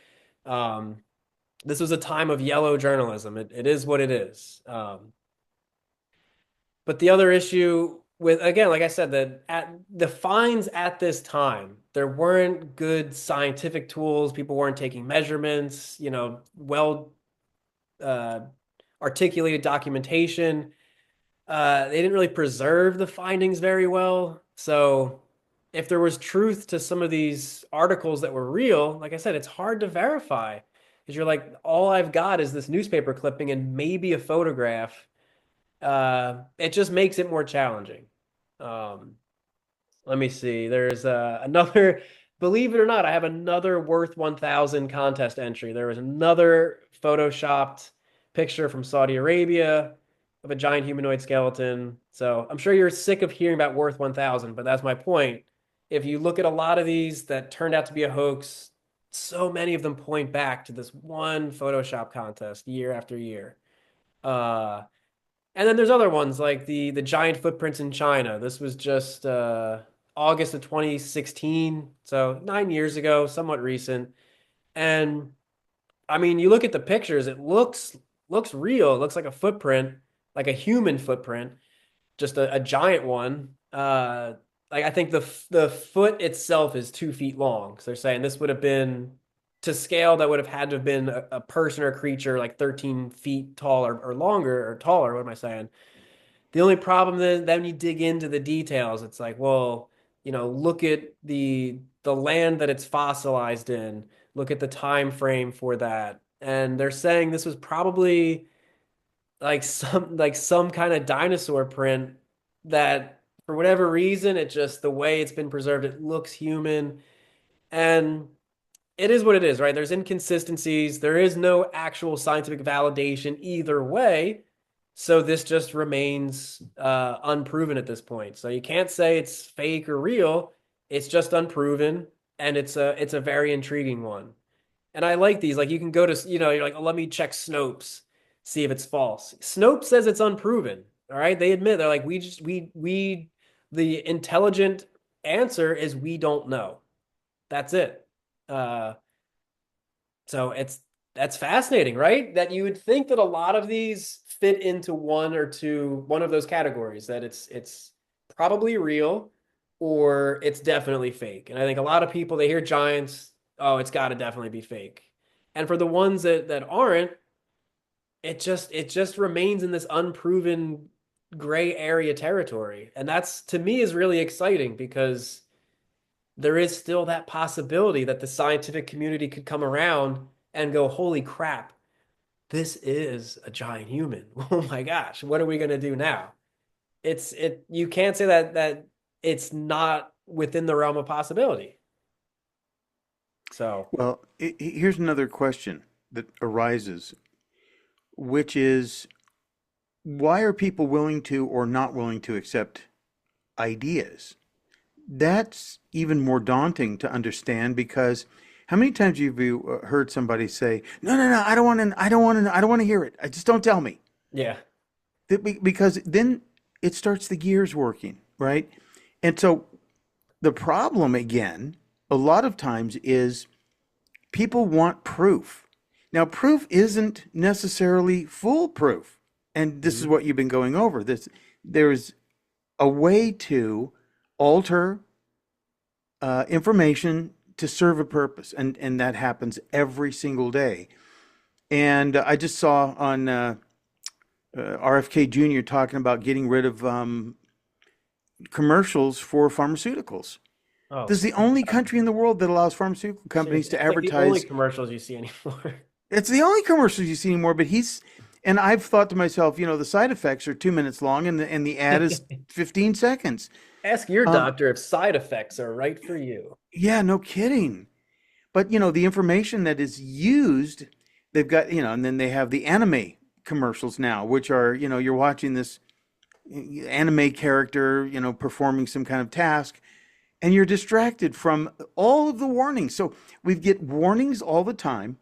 um, this was a time of yellow journalism. It is what it is. But the other issue with, again, like I said, that at the finds at this time, there weren't good scientific tools. People weren't taking measurements, well uh, articulated documentation. They didn't really preserve the findings very well. So if there was truth to some of these articles that were real, like I said, it's hard to verify because you're like, all I've got is this newspaper clipping and maybe a photograph. It just makes it more challenging. Um, Let me see. There's another, believe it or not, I have another Worth 1000 contest entry. There was another photoshopped picture from Saudi Arabia of a giant humanoid skeleton. So I'm sure you're sick of hearing about Worth 1000, but that's my point. If you look at a lot of these that turned out to be a hoax, so many of them point back to this one Photoshop contest year after year. Uh, and then there's other ones like the giant footprints in China. This was just August of 2016, so 9 years ago, somewhat recent. And I mean, you look at the pictures, it looks real. It looks like a footprint, like a human footprint, just a giant one. Like I think the foot itself is 2 feet long. So they're saying this would have been to scale that would have had to have been a person or a creature like 13 feet tall or longer or taller. What am I saying? The only problem then when you dig into the details, it's like, well, look at the land that it's fossilized in. Look at the time frame for that. And they're saying this was probably like some kind of dinosaur print that for whatever reason, it just the way it's been preserved, it looks human. And it is what it is, right? There's inconsistencies. There is no actual scientific validation either way. So this just remains unproven at this point. So you can't say it's fake or real. It's just unproven, and it's a very intriguing one. And I like these. Like you can go to, you're like, oh, let me check Snopes, see if it's false. Snopes says it's unproven. All right, they admit they're like we the intelligent answer is we don't know. That's it. Uh, so that's fascinating, right? That you would think that a lot of these fit into one of those categories, that it's probably real or it's definitely fake. And I think a lot of people they hear giants, oh, it's got to definitely be fake. And for the ones that aren't, it just remains in this unproven gray area territory. And that's to me is really exciting because there is still that possibility that the scientific community could come around and go, holy crap, this is a giant human. Oh my gosh, what are we going to do now? You can't say that it's not within the realm of possibility. So, Well, here's another question that arises, which is why are people willing to or not willing to accept ideas? That's even more daunting to understand because how many times have you heard somebody say, "No, no, no, I don't want to, I don't want to, I don't want to hear it. I just don't tell me." yeah. Because then it starts the gears working, right? And so the problem again, a lot of times is people want proof. Now, proof isn't necessarily foolproof. And this is Mhm. what you've been going over. There's a way to alter information to serve a purpose, and that happens every single day. And I just saw on RFK Jr. talking about getting rid of commercials for pharmaceuticals. This Oh, is the only country in the world that allows pharmaceutical companies seriously. to It's like the only advertise. commercials you see anymore. It's the only commercials you see anymore. But and I've thought to myself, the side effects are 2 minutes long, and the ad is 15 seconds. Ask your Um, doctor if side effects are right for you. yeah, no kidding. But the information that is used, they've got, and then they have the anime commercials now, which are, you're watching this anime character, performing some kind of task, and you're distracted from all of the warnings. So we get warnings all the time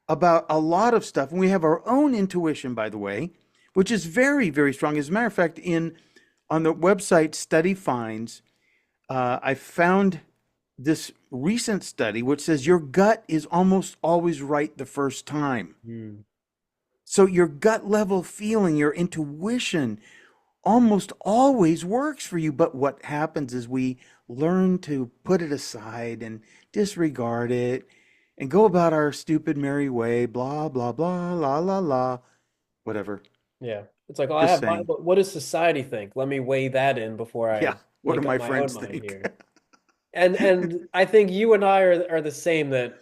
about a lot of stuff, and we have our own intuition, by the way, which is very, very strong. As a matter of fact, on the website Study Finds, I found this recent study which says your gut is almost always right the first time. Mm. So your gut level feeling, your intuition almost always works for you. But what happens is we learn to put it aside and disregard it and go about our stupid merry way, blah, blah, blah, la, la, la, whatever. Yeah. It's like, well, I Just have my, saying. but what does society think? Let me weigh that in before Yeah. I What do make up my my own friends mind think? here. And I think you and I are the same, that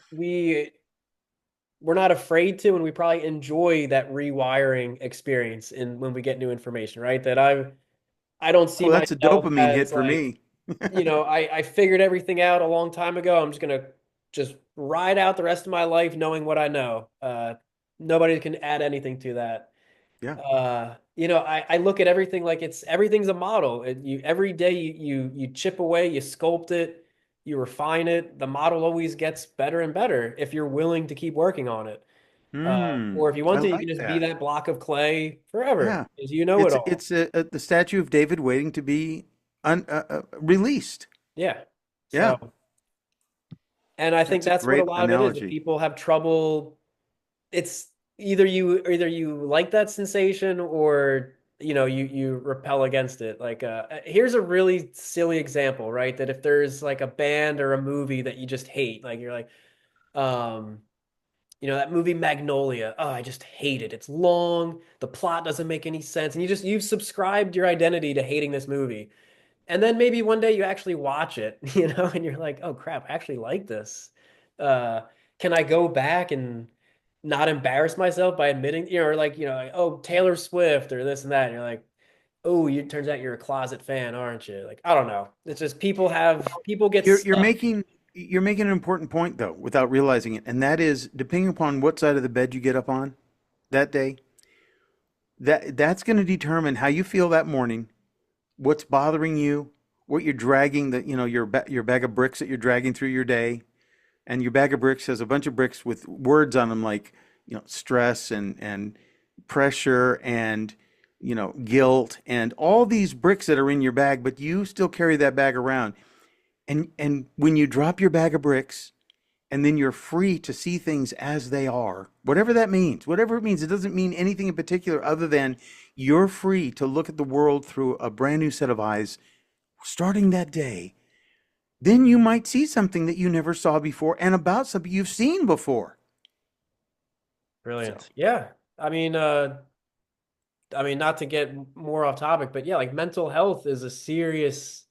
we're not afraid to, and we probably enjoy that rewiring experience in when we get new information, right? That I don't see Oh, that's a myself dopamine hit as for like, me. I figured everything out a long time ago. I'm just gonna just ride out the rest of my life knowing what I know. Nobody can add anything to that. Yeah. I look at everything like everything's a model. Every day you chip away, you sculpt it, you refine it. The model always gets better and better if you're willing to keep working on it. Hmm. Or if you I want to, you can like just be that. that block of clay forever, Yeah. because you know it It's all. the statue of David waiting to be released. Yeah. Yeah. So, and I think That's a that's what a great lot of it is. That analogy. people have trouble. It's either you like that sensation, or you repel against it. Like here's a really silly example, right? That if there's like a band or a movie that you just hate, like you're like, um, that movie Magnolia. Oh, I just hate it. It's long. The plot doesn't make any sense, and you've subscribed your identity to hating this movie. And then maybe one day you actually watch it, and you're like, oh crap, I actually like this. Uh, can I go back and not embarrass myself by admitting, or like, like, oh, Taylor Swift or this and that. And you're like, oh, you turns out you're a closet fan, aren't you? Like, I don't know. It's just people get You're stuck. making an important point though, without realizing it, and that is depending upon what side of the bed you get up on that day, that's going to determine how you feel that morning, what's bothering you, what you're dragging your bag of bricks that you're dragging through your day, and your bag of bricks has a bunch of bricks with words on them like stress and pressure and guilt and all these bricks that are in your bag, but you still carry that bag around. And when you drop your bag of bricks and then you're free to see things as they are, whatever that means, whatever it means, it doesn't mean anything in particular other than you're free to look at the world through a brand new set of eyes starting that day. Then you might see something that you never saw before and about something you've seen before. So, Brilliant. Yeah. I mean, not to get more off topic, but yeah, like mental health is a serious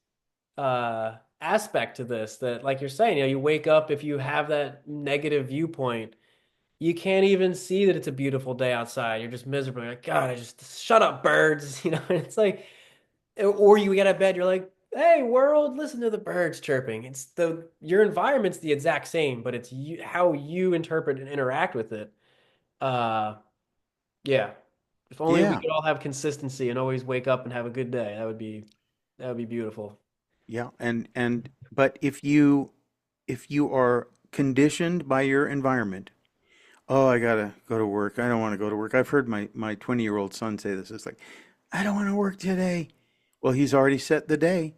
aspect to this, that like you're saying, you wake up, if you have that negative viewpoint, you can't even see that it's a beautiful day outside. You're just miserable. You're like, God, I just shut up, birds. It's like, or you get out of bed, you're like, hey, world, listen to the birds chirping. It's your environment's the exact same, but it's how you interpret and interact with it. Uh, yeah. If only we yeah, could all have consistency and always wake up and have a good day. That would be beautiful. yeah, but if you are conditioned by your environment, oh, I gotta go to work. I don't want to go to work. I've heard my 20-year-old son say this. It's like, I don't want to work today. Well, he's already set the day.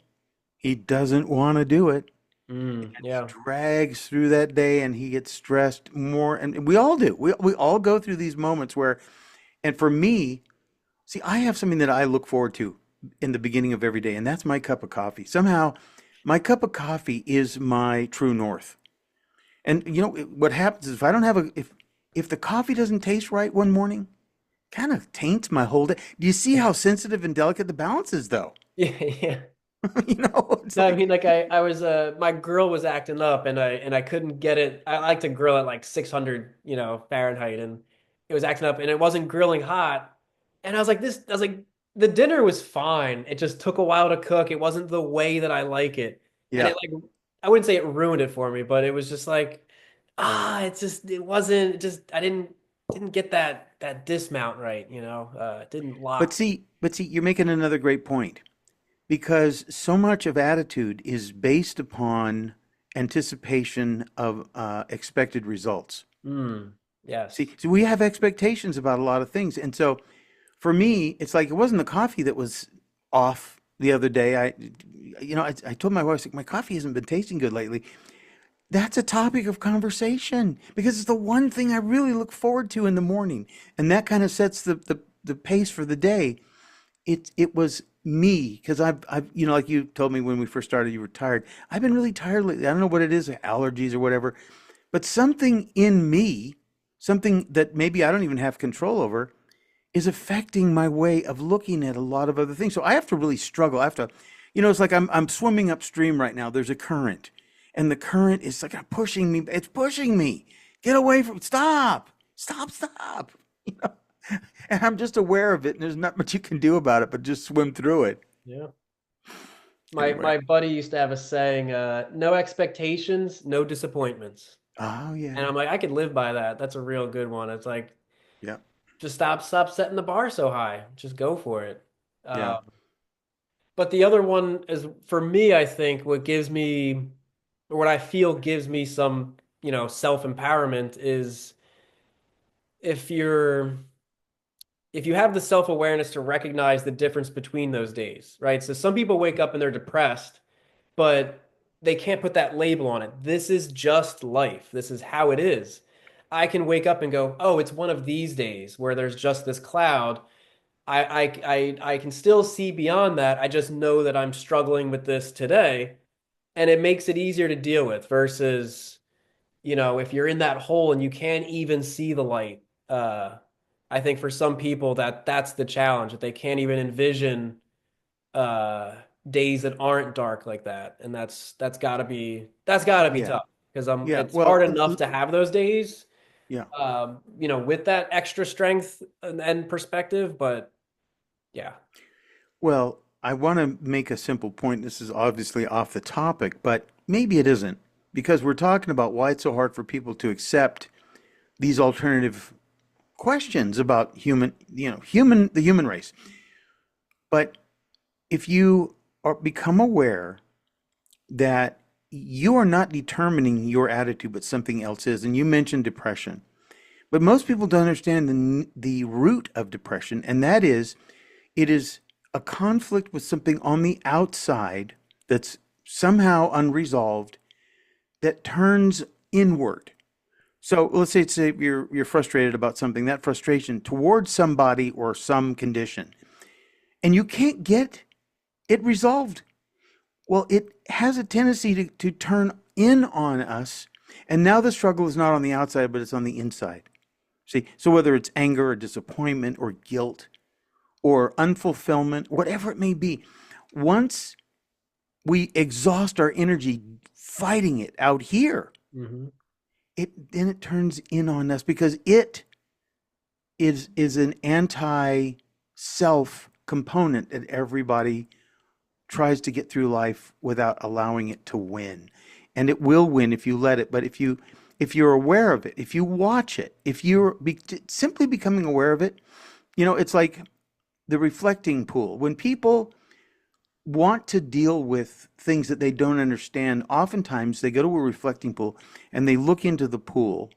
He doesn't want to do it. He Yeah. drags through that day and he gets stressed more. And we all do. We all go through these moments where, and for me, see, I have something that I look forward to in the beginning of every day, and that's my cup of coffee. Somehow, my cup of coffee is my true north. And what happens is if I don't have a if the coffee doesn't taste right one morning, kind of taints my whole day. Do you see how sensitive and delicate the balance is, though? Yeah, yeah. It's No, I mean, like, like I was my grill was acting up, and I couldn't get it. I like to grill at like 600, Fahrenheit, and it was acting up and it wasn't grilling hot. And I was like, the dinner was fine. It just took a while to cook. It wasn't the way that I like it. And yeah. it, like, I wouldn't say it ruined it for me, but it was just like, it wasn't, it just I didn't get that dismount right, it didn't But lock. see, you're making another great point because so much of attitude is based upon anticipation of expected results. See, Yes. so we have expectations about a lot of things, and so for me, it's like it wasn't the coffee that was off. the other day. I told my wife, like, my coffee hasn't been tasting good lately. That's a topic of conversation because it's the one thing I really look forward to in the morning, and that kind of sets the pace for the day. It was me because I've like you told me when we first started, you were tired. I've been really tired lately. I don't know what it is, allergies or whatever, but something in me, something that maybe I don't even have control over, is affecting my way of looking at a lot of other things. So I have to really struggle. I have to, it's like I'm swimming upstream right now. There's a current, and the current is like pushing me. It's pushing me. Get away from, stop, stop, stop. You know, and I'm just aware of it, and there's not much you can do about it, but just swim through it. Yeah. Anyway. My buddy used to have a saying, no expectations, no disappointments. Oh And yeah. I'm like, I could live by that. That's a real good one. It's like, Yeah. just stop setting the bar so high. Just go for it. Yeah. Uh, but the other one is for me, I think what gives me, or what I feel gives me some, self-empowerment is if you're if you have the self-awareness to recognize the difference between those days, right? So some people wake up and they're depressed, but they can't put that label on it. This is just life. This is how it is. I can wake up and go, oh, it's one of these days where there's just this cloud. I can still see beyond that. I just know that I'm struggling with this today, and it makes it easier to deal with versus, if you're in that hole and you can't even see the light. I think for some people that's the challenge, that they can't even envision uh days that aren't dark like that. And that's gotta be Yeah. tough because Yeah. it's hard Well, enough to have those days, yeah. with that extra strength and perspective, but yeah. Well, I want to make a simple point. This is obviously off the topic, but maybe it isn't because we're talking about why it's so hard for people to accept these alternative questions about the human race. But if you become aware that you are not determining your attitude, but something else is, and you mentioned depression, but most people don't understand the root of depression, and that is it is a conflict with something on the outside that's somehow unresolved that turns inward. So let's say you're frustrated about something, that frustration towards somebody or some condition, and you can't get it resolved. Well, it has a tendency to turn in on us, and now the struggle is not on the outside, but it's on the inside. See, so whether it's anger or disappointment or guilt or unfulfillment, whatever it may be, once we exhaust our energy fighting it out here, Hmm. it turns in on us because it is an anti-self component that everybody tries to get through life without allowing it to win. And it will win if you let it, but if you're aware of it, if you watch it, if simply becoming aware of it, it's like the reflecting pool. When people want to deal with things that they don't understand, oftentimes they go to a reflecting pool and they look into the pool,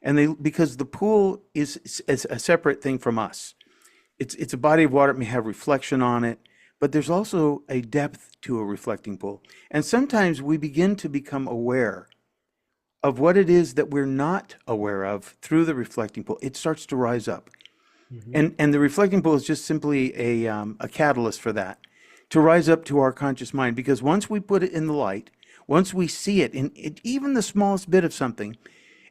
and they because the pool is a separate thing from us. It's a body of water. It may have reflection on it, but there's also a depth to a reflecting pool. And sometimes we begin to become aware of what it is that we're not aware of through the reflecting pool. It starts to rise up. Hmm. And the reflecting pool is just simply a catalyst for that, to rise up to our conscious mind. Because once we put it in the light, once we see it in even the smallest bit of something,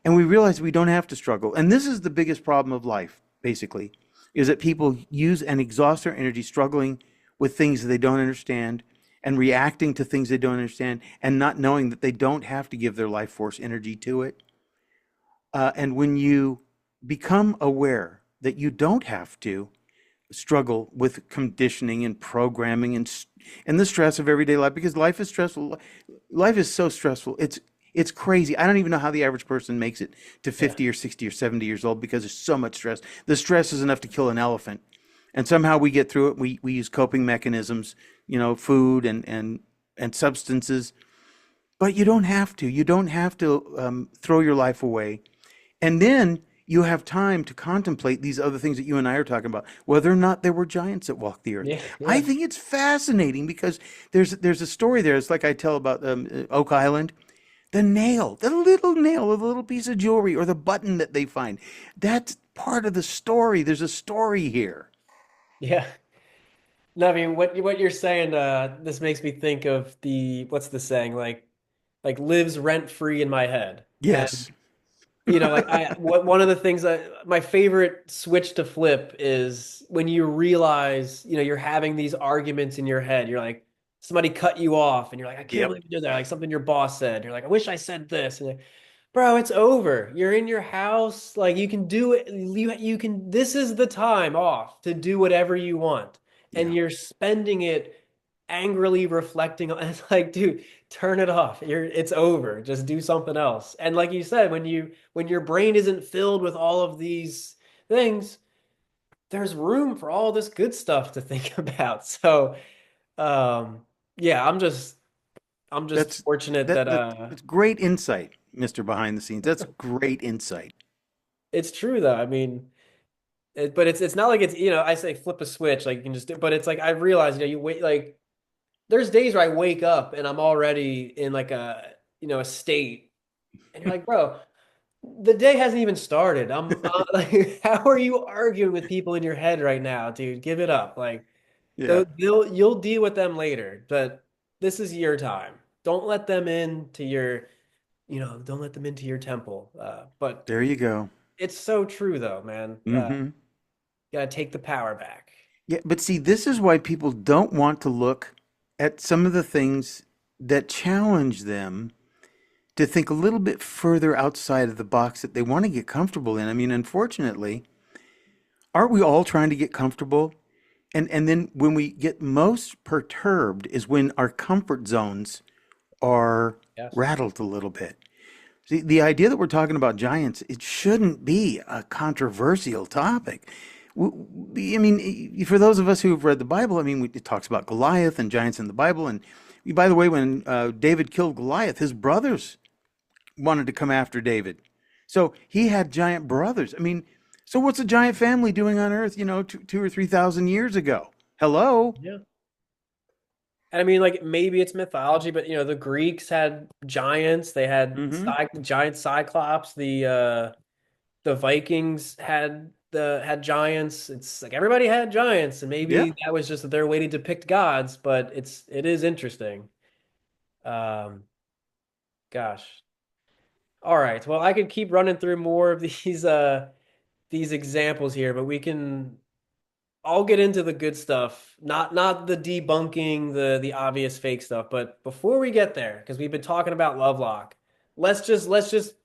and we realize we don't have to struggle. And this is the biggest problem of life, basically, is that people use and exhaust their energy struggling with things that they don't understand and reacting to things they don't understand and not knowing that they don't have to give their life force energy to it. And when you become aware that you don't have to struggle with conditioning and programming and the stress of everyday life, because life is stressful. Life is so stressful. It's crazy. I don't even know how the average person makes it to Yeah. 50 or 60 or 70 years old because there's so much stress. The stress is enough to kill an elephant. And somehow we get through it. We use coping mechanisms, food and substances. But you don't have to. You don't have to throw your life away. And then you have time to contemplate these other things that you and I are talking about, whether or not there were giants that walked the earth. Yeah, I yeah, think it's fascinating because there's a story there. It's like I tell about Oak Island. The nail, the little nail, or the little piece of jewelry, or the button that they find. That's part of the story. There's a story here. yeah. No, I mean what you're saying, this makes me think of the what's the saying, like lives rent free in my head. And Yes. like one of the things my favorite switch to flip is when you realize, you're having these arguments in your head. You're like, somebody cut you off and you're like, I can't Yep. believe you did that. Like something your boss said. You're like, I wish I said this. And bro, it's over. You're in your house. Like you can do it. You can, this is the time off to do whatever you want. And Yeah. you're spending it angrily reflecting on it's like, dude, turn it off. It's over. Just do something else. And like you said, when your brain isn't filled with all of these things, there's room for all this good stuff to think about. So, um, yeah, I'm just That's fortunate that that's great insight, Mr. Behind the Scenes. That's great insight. it's true though. I mean, but it's not like it's, I say flip a switch, like you can just do, but it's like I realize, you wait, like there's days where I wake up and I'm already in like a state, and you're like, bro, the day hasn't even started. I'm like, how are you arguing with people in your head right now, dude? Give it up. Like, Yeah. you'll deal with them later, but this is your time. Don't let them into don't let them into your temple. But There you go. it's so true though, man. Hmm. You gotta take the power back. Yeah, but see, this is why people don't want to look at some of the things that challenge them to think a little bit further outside of the box that they want to get comfortable in. I mean, unfortunately, aren't we all trying to get comfortable? And then when we get most perturbed is when our comfort zones are Yes. rattled a little bit. See, the idea that we're talking about giants, it shouldn't be a controversial topic. I mean, for those of us who have read the Bible, I mean, it talks about Goliath and giants in the Bible. And by the way, when David killed Goliath, his brothers wanted to come after David. So he had giant brothers. I mean, so what's a giant family doing on Earth, two or 3,000 years ago? Hello? Yeah. And I mean, like maybe it's mythology, but the Greeks had giants. They had Mm-hmm. giant cyclops. The Vikings had giants. It's like everybody had giants, and Yeah. maybe that was just that their way to depict gods. But it is interesting. Um, gosh. All right. Well, I could keep running through more of these examples here, but I'll get into the good stuff, not the debunking the obvious fake stuff. But before we get there, because we've been talking about Lovelock, let's just let's just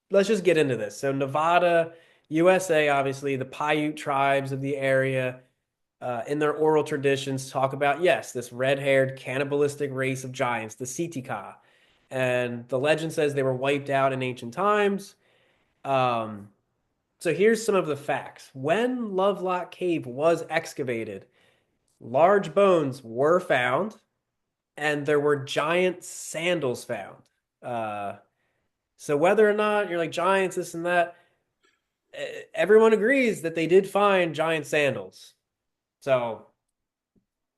let's just get into this. So Nevada, USA, obviously the Paiute tribes of the area, in their oral traditions, talk about yes, this red-haired cannibalistic race of giants, the Sitika, and the legend says they were wiped out in ancient times. Um, so here's some of the facts. When Lovelock Cave was excavated, large bones were found, and there were giant sandals found. Uh, so whether or not you're like giants, this and that, everyone agrees that they did find giant sandals. So,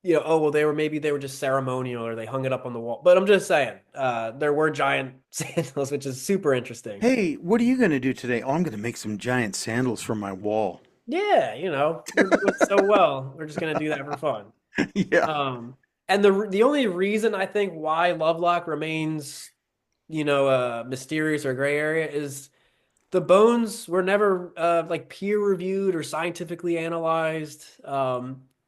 oh well, maybe they were just ceremonial or they hung it up on the wall. But I'm just saying, there were giant sandals, which is super interesting. Hey, what are you going to do today? Oh, I'm going to make some giant sandals for my wall. Yeah, we're doing so well. We're just gonna do that for fun. Yeah. Um, and the only reason I think why Lovelock remains, mysterious or gray area is the bones were never like peer reviewed or scientifically analyzed.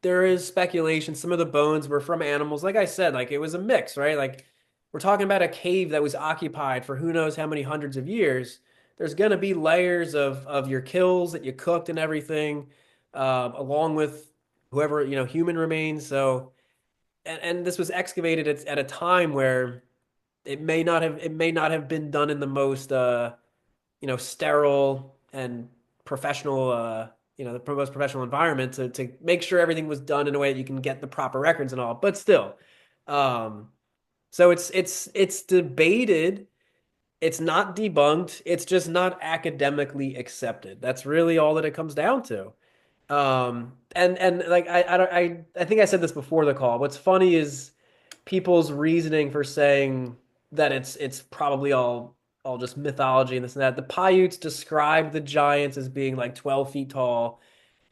There is speculation. Some of the bones were from animals. Like I said, like it was a mix, right? Like we're talking about a cave that was occupied for who knows how many hundreds of years. There's gonna be layers of your kills that you cooked and everything, along with whoever, human remains. So, and this was excavated at a time where it may not have been done in the most sterile and professional, the most professional environment to make sure everything was done in a way that you can get the proper records and all. But still, um, so it's debated It's not debunked. It's just not academically accepted. That's really all that it comes down to. And like I don't I think I said this before the call. What's funny is people's reasoning for saying that it's probably all just mythology and this and that. The Paiutes described the giants as being like 12 feet tall,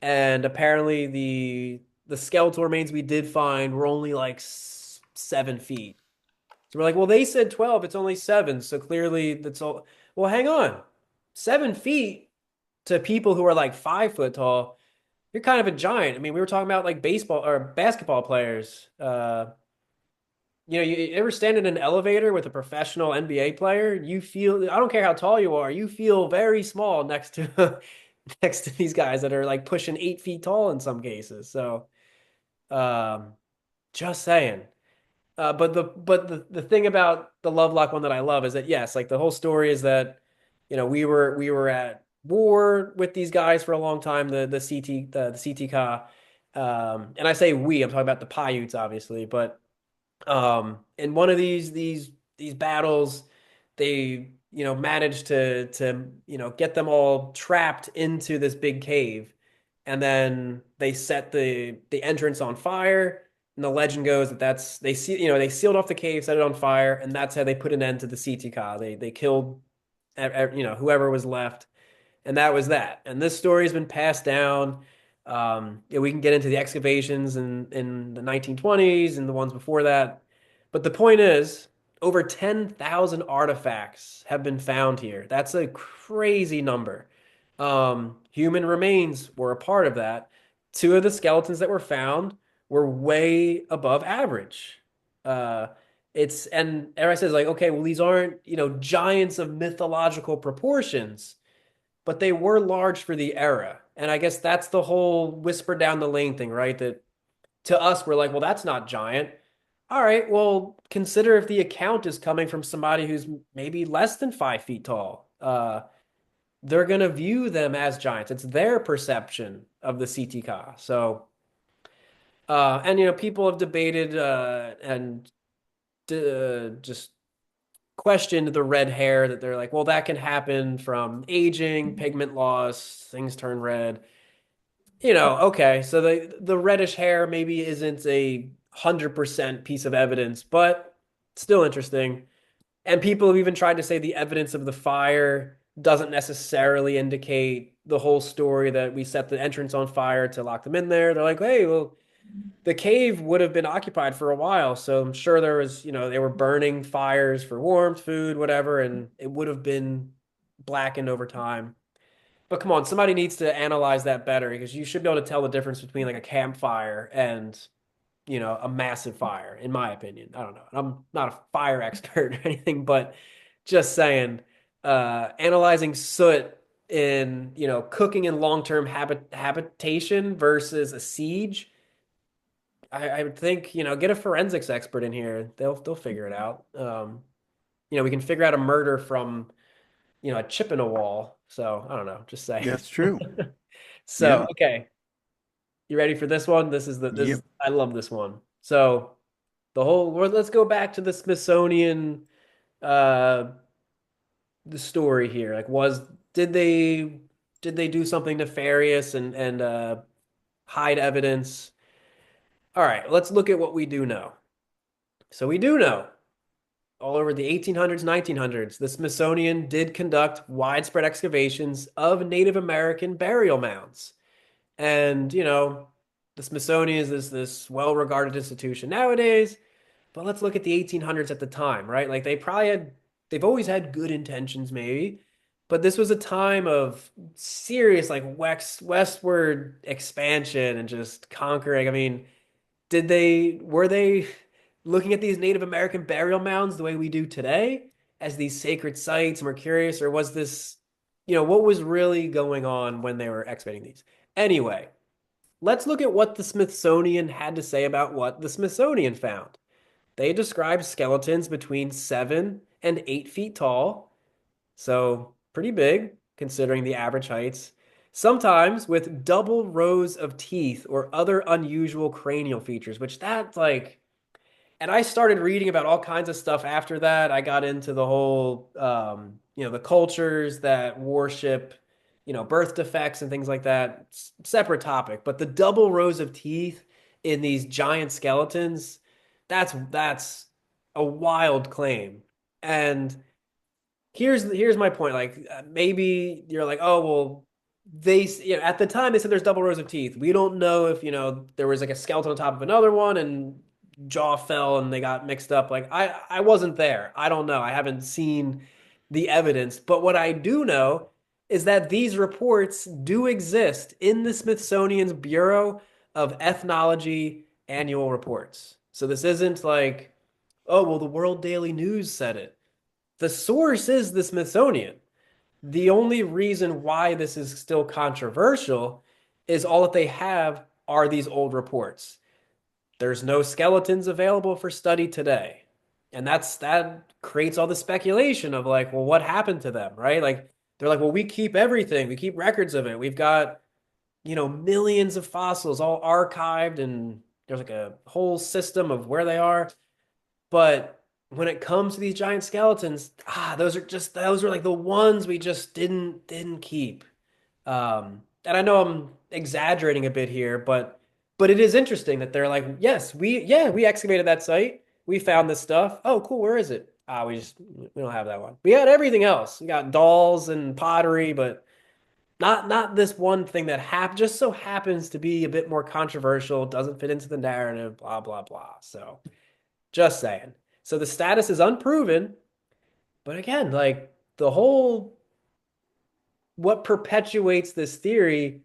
and apparently the skeletal remains we did find were only like 7 feet. So we're like, well, they said 12, it's only seven, so clearly that's all. Well, hang on, 7 feet to people who are like 5 foot tall, you're kind of a giant. I mean, we were talking about like baseball or basketball players. You ever stand in an elevator with a professional NBA player? You feel, I don't care how tall you are, you feel very small next to next to these guys that are like pushing 8 feet tall in some cases. So, um, just saying. But the thing about the Lovelock one that I love is that yes, like the whole story is that we were at war with these guys for a long time, the CT the CTK, and I say we, I'm talking about the Paiutes obviously, but in one of these battles, they managed to get them all trapped into this big cave, and then they set the entrance on fire. And the legend goes that they sealed off the cave, set it on fire, and that's how they put an end to the CTK. They killed whoever was left, and that was that. And this story has been passed down. We can get into the excavations in the 1920s and the ones before that. But the point is, over 10,000 artifacts have been found here. That's a crazy number. Human remains were a part of that. Two of the skeletons that were found were way above average. Uh, and everyone says like, okay, well, these aren't, giants of mythological proportions, but they were large for the era. And I guess that's the whole whisper down the lane thing, right? That to us, we're like, well, that's not giant. All right, well, consider if the account is coming from somebody who's maybe less than 5 feet tall. They're going to view them as giants. It's their perception of the CTK. So, and people have debated and just questioned the red hair that they're like, well, that can happen from aging, pigment loss, things turn red. Okay, so the reddish hair maybe isn't 100% piece of evidence, but still interesting. And people have even tried to say the evidence of the fire doesn't necessarily indicate the whole story that we set the entrance on fire to lock them in there. They're like, hey, well, the cave would have been occupied for a while, so I'm sure there was, they were burning fires for warmth, food, whatever, and it would have been blackened over time. But come on, somebody needs to analyze that better because you should be able to tell the difference between like a campfire and, a massive fire, in my opinion. I don't know. I'm not a fire expert or anything, but just saying, analyzing soot in, cooking in long-term habitation versus a siege. I would think, get a forensics expert in here. They'll figure it out. We can figure out a murder from, a chip in a wall. So I don't know, just saying. That's true. So, Yeah. okay. You ready for this one? Yep. I love this one. So let's go back to the Smithsonian, uh, the story here. Like, did they, did they do something nefarious and hide evidence? All right, let's look at what we do know. So we do know all over the 1800s, 1900s, the Smithsonian did conduct widespread excavations of Native American burial mounds. And, the Smithsonian is this well-regarded institution nowadays, but let's look at the 1800s at the time, right? Like they've always had good intentions maybe, but this was a time of serious like westward expansion and just conquering. I mean, were they looking at these Native American burial mounds the way we do today as these sacred sites and we're curious, or was this, what was really going on when they were excavating these? Anyway, let's look at what the Smithsonian had to say about what the Smithsonian found. They described skeletons between 7 and 8 feet tall, so pretty big considering the average heights, sometimes with double rows of teeth or other unusual cranial features, which that's like, And I started reading about all kinds of stuff after that. I got into the whole, the cultures that worship, birth defects and things like that. Separate topic. But the double rows of teeth in these giant skeletons, that's a wild claim. And here's my point. Like maybe you're like, oh well, at the time they said there's double rows of teeth. We don't know if there was like a skeleton on top of another one and jaw fell and they got mixed up. Like I wasn't there. I don't know. I haven't seen the evidence. But what I do know is that these reports do exist in the Smithsonian's Bureau of Ethnology annual reports. So this isn't like, oh well, the World Daily News said it. The source is the Smithsonian. The only reason why this is still controversial is all that they have are these old reports. There's no skeletons available for study today. And that creates all the speculation of like, well, what happened to them, right? Like they're like, well, we keep everything. We keep records of it. We've got, millions of fossils all archived and there's like a whole system of where they are. But when it comes to these giant skeletons, those are like the ones we just didn't keep. And I know I'm exaggerating a bit here, but it is interesting that they're like, yes, we excavated that site. We found this stuff. Oh, cool. Where is it? We don't have that one. We had everything else. We got dolls and pottery, but not this one thing that just so happens to be a bit more controversial, doesn't fit into the narrative, blah blah blah. So just saying. So the status is unproven, but again, like the whole what perpetuates this theory,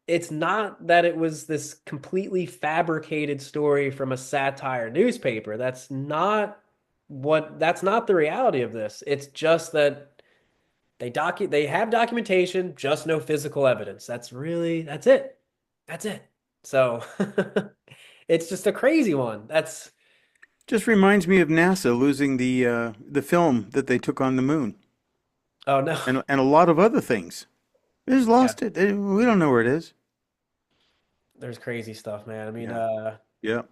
it's not that it was this completely fabricated story from a satire newspaper. That's not the reality of this. It's just that they have documentation, just no physical evidence. That's it. That's it. So it's just a crazy one. That's Just reminds me of NASA losing the film that they took on the moon, oh no. and a lot of other things. They just Yeah. lost it. We don't know where it is. There's crazy stuff, man. I mean, Yeah. Yeah.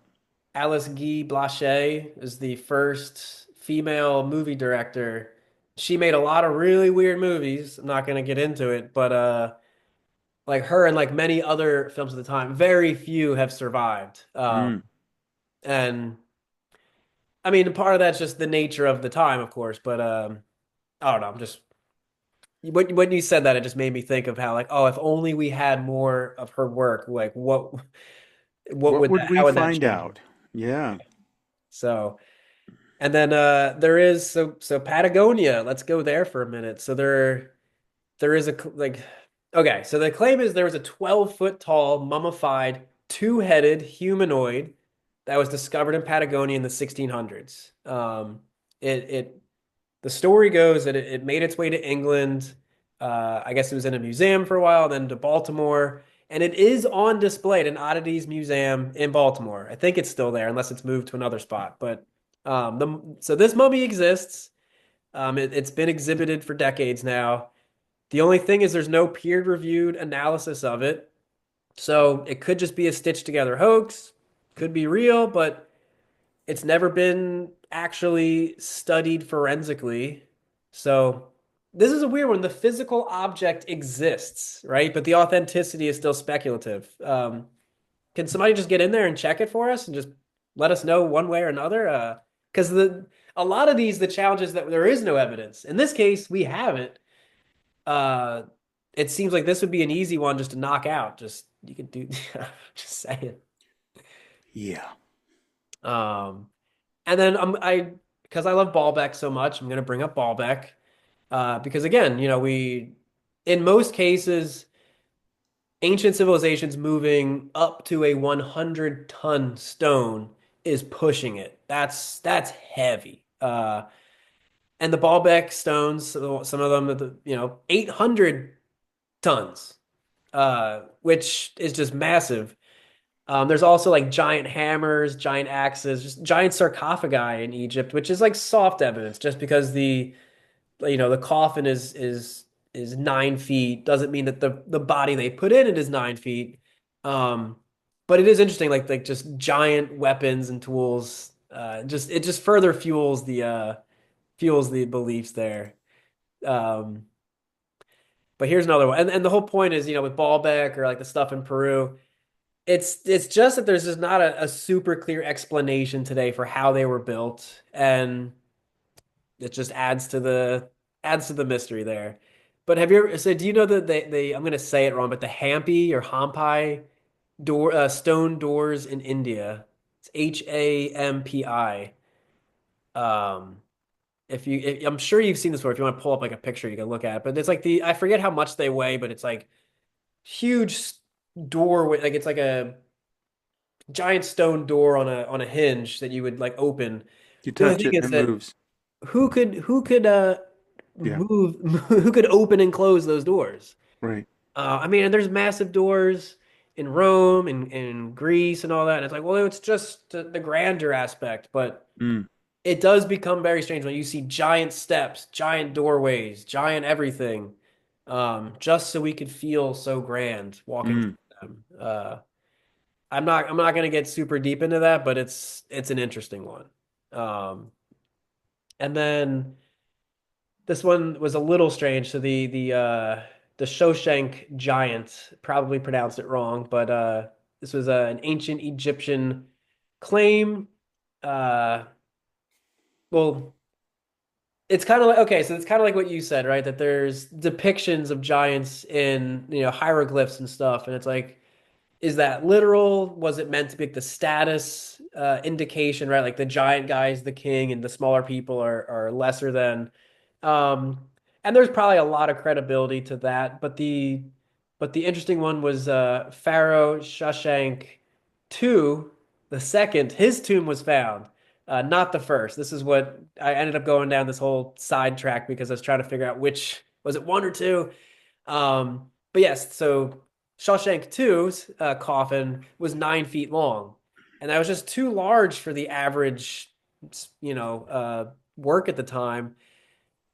Alice Guy Blaché is the first female movie director. She made a lot of really weird movies. I'm not gonna get into it, but like her and like many other films at the time, very few have survived. Mm. And I mean, part of that's just the nature of the time, of course. But I don't know. I'm just when you said that, it just made me think of how like, oh, if only we had more of her work, like what What would would we how would that find change? out? Yeah. So, and then there is so Patagonia. Let's go there for a minute. So there is like okay, so the claim is there was a 12-foot tall mummified two-headed humanoid that was discovered in Patagonia in the 1600s. It the story goes that it made its way to England. I guess it was in a museum for a while, then to Baltimore, and it is on display at an oddities museum in Baltimore. I think it's still there, unless it's moved to another spot. But so this mummy exists. It's been exhibited for decades now. The only thing is there's no peer-reviewed analysis of it. So it could just be a stitched together hoax, could be real, but it's never been actually studied forensically. So this is a weird one. The physical object exists, right? But the authenticity is still speculative. Can somebody just get in there and check it for us and just let us know one way or another? Because a lot of the challenge is that there is no evidence. In this case, we have it. Uh, it seems like this would be an easy one just to knock out. Just you could do, just saying. Yeah. Um, and then because I love Baalbek so much, I'm going to bring up Baalbek because again, we in most cases, ancient civilizations moving up to a 100-ton stone is pushing it. That's heavy. And the Baalbek stones, some of them, 800 tons, which is just massive. There's also like giant hammers, giant axes, just giant sarcophagi in Egypt, which is like soft evidence, just because the coffin is 9 feet doesn't mean that the body they put in it is 9 feet. Um, but it is interesting, like just giant weapons and tools. It just further fuels the beliefs there. Um, but here's another one, and the whole point is, with Baalbek or like the stuff in Peru, it's just that there's just not a super clear explanation today for how they were built, and it just adds to the mystery there. But have you ever, so do you know that they I'm gonna say it wrong, but the Hampi or Hampi stone doors in India, it's Hampi. Um, I'm sure you've seen this before. If you want to pull up like a picture, you can look at it. But it's like I forget how much they weigh, but it's like huge door with like it's like a giant stone door on a hinge that you would like open. You The only touch thing it is and it that moves. who could Yeah, move who could open and close those doors? right. I mean, and there's massive doors in Rome and in Greece and all that. And it's like, well, it's just the grandeur aspect, but Mm, it does become very strange when you see giant steps, giant doorways, giant everything, just so we could feel so grand walking mm. through them. I'm not gonna get super deep into that, but it's an interesting one. Um, and then this one was a little strange. So the Shoshank giant, probably pronounced it wrong, but this was an ancient Egyptian claim. Uh, well, it's kind of like okay, so it's kind of like what you said, right? That there's depictions of giants in hieroglyphs and stuff, and it's like, is that literal? Was it meant to be like the status indication, right? Like the giant guy is the king, and the smaller people are lesser than. Um, and there's probably a lot of credibility to that, but the interesting one was Pharaoh Shashank II, the second. His tomb was found, not the first. This is what I ended up going down this whole sidetrack because I was trying to figure out which was it, one or two. But yes, so Shawshank Two's coffin was 9 feet long, and that was just too large for the average, work at the time.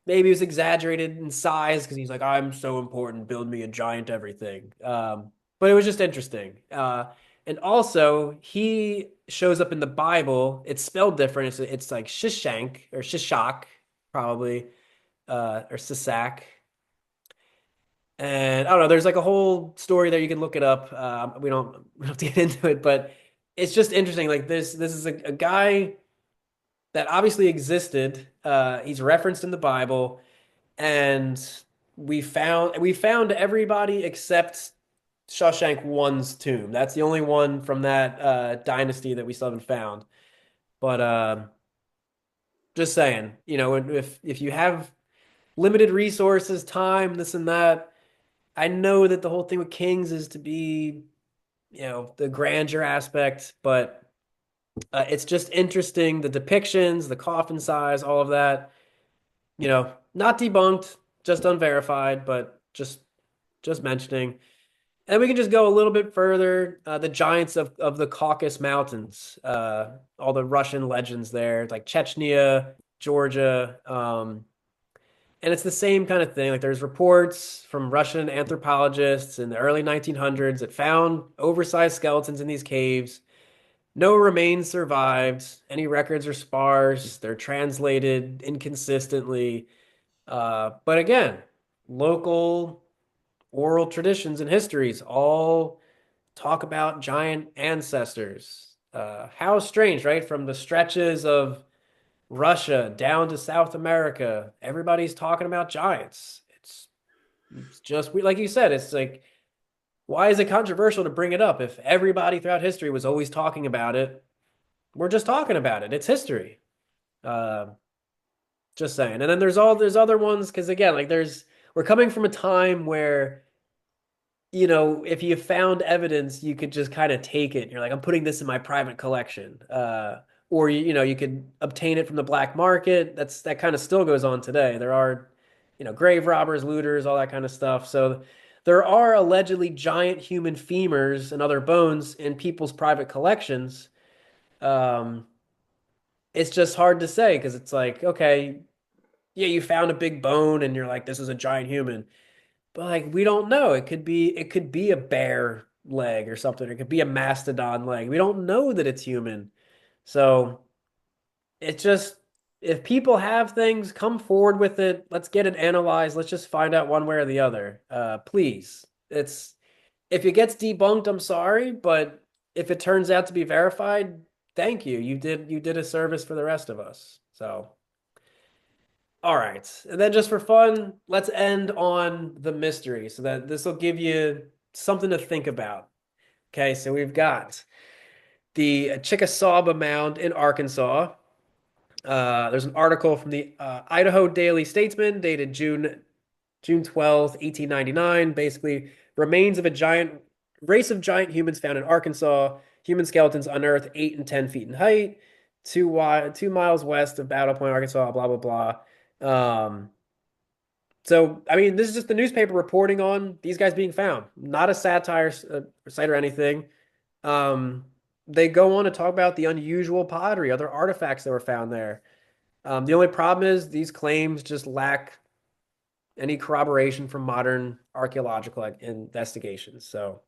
Maybe he was exaggerated in size because he's like, I'm so important, build me a giant everything. But it was just interesting. And also, he shows up in the Bible. It's spelled different. It's like Shishak or Shishak, probably, or Sisak. And I don't know, there's like a whole story there. You can look it up. We don't have to get into it, but it's just interesting. Like this is a guy that obviously existed. He's referenced in the Bible, and we found everybody except Shawshank One's tomb. That's the only one from that dynasty that we still haven't found. But just saying, if you have limited resources, time, this and that, I know that the whole thing with kings is to be, the grandeur aspect, but it's just interesting. The depictions, the coffin size, all of that, not debunked, just unverified, but just mentioning. And we can just go a little bit further. The giants of the Caucasus Mountains, all the Russian legends there, like Chechnya, Georgia. And it's the same kind of thing. Like there's reports from Russian anthropologists in the early 1900s that found oversized skeletons in these caves. No remains survived. Any records are sparse. They're translated inconsistently. But again, local oral traditions and histories all talk about giant ancestors. How strange, right? From the stretches of Russia down to South America, everybody's talking about giants. It's just like you said, it's like, why is it controversial to bring it up if everybody throughout history was always talking about it? We're just talking about it. It's history. Uh, just saying. And then there's other ones because again, like we're coming from a time where if you found evidence, you could just kind of take it. You're like, I'm putting this in my private collection. Or you could obtain it from the black market. That kind of still goes on today. There are, grave robbers, looters, all that kind of stuff. So there are allegedly giant human femurs and other bones in people's private collections. Um, it's just hard to say because it's like, okay, yeah, you found a big bone and you're like, this is a giant human. But like we don't know. It could be a bear leg or something. It could be a mastodon leg. We don't know that it's human. So It's just if people have things, come forward with it. Let's get it analyzed. Let's just find out one way or the other. Please. It's if it gets debunked, I'm sorry, but if it turns out to be verified, thank you. You did a service for the rest of us. So, all right. And then just for fun, let's end on the mystery so that this will give you something to think about. Okay, so we've got the Chickasaw Mound in Arkansas. There's an article from the Idaho Daily Statesman dated June 12th, 1899. Basically, remains of a giant race of giant humans found in Arkansas. Human skeletons unearthed 8 and 10 feet in height, 2 miles west of Battle Point, Arkansas. Blah blah blah. So I mean, this is just the newspaper reporting on these guys being found, not a satire site or anything. Um, they go on to talk about the unusual pottery, other artifacts that were found there. The only problem is these claims just lack any corroboration from modern archaeological investigations. So,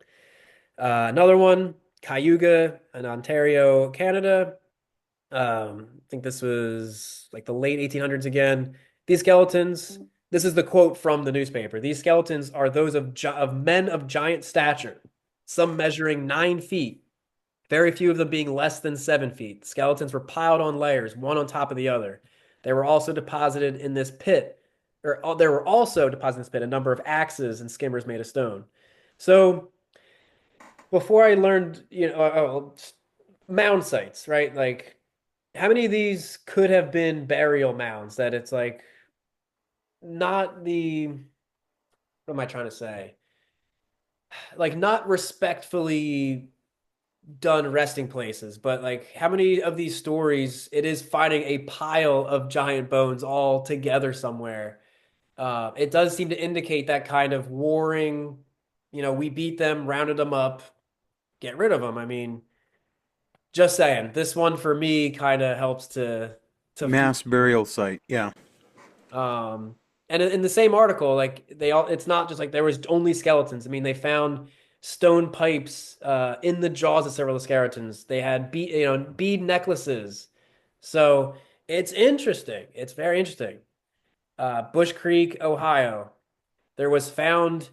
another one, Cayuga in Ontario, Canada. I think this was like the late 1800s again. These skeletons, this is the quote from the newspaper. These skeletons are those of men of giant stature, some measuring 9 feet, very few of them being less than 7 feet. Skeletons were piled on layers, one on top of the other. They were also deposited in this pit, or there were also deposited in this pit a number of axes and skimmers made of stone. So before I learned, mound sites, right? Like, how many of these could have been burial mounds that it's like not the, what am I trying to say? Like, not respectfully done resting places, but like how many of these stories it is finding a pile of giant bones all together somewhere. It does seem to indicate that kind of warring, we beat them, rounded them up, get rid of them. I mean, just saying, this one for me kind of helps to feel. Mass burial site. Yeah. Um, and in the same article, like it's not just like there was only skeletons. I mean, they found stone pipes in the jaws of several of the skeletons. They had bead necklaces. So it's interesting. It's very interesting. Bush Creek, Ohio. There was found,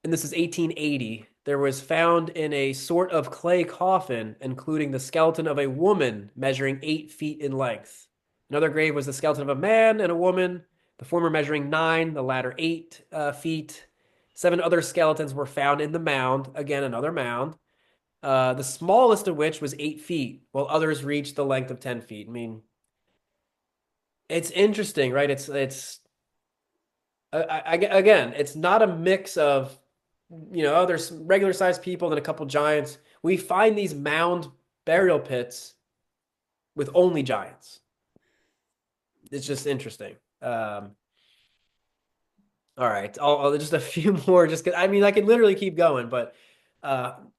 and this is 1880. There was found in a sort of clay coffin, including the skeleton of a woman measuring 8 feet in length. Another grave was the skeleton of a man and a woman, the former measuring 9, the latter 8 feet. 7 other skeletons were found in the mound. Again, another mound. The smallest of which was 8 feet, while others reached the length of 10 feet. I mean, it's interesting, right? Again, it's not a mix of, there's regular sized people and a couple giants. We find these mound burial pits with only giants. It's just interesting. All right, I'll just a few more. Just 'cause, I mean, I could literally keep going, but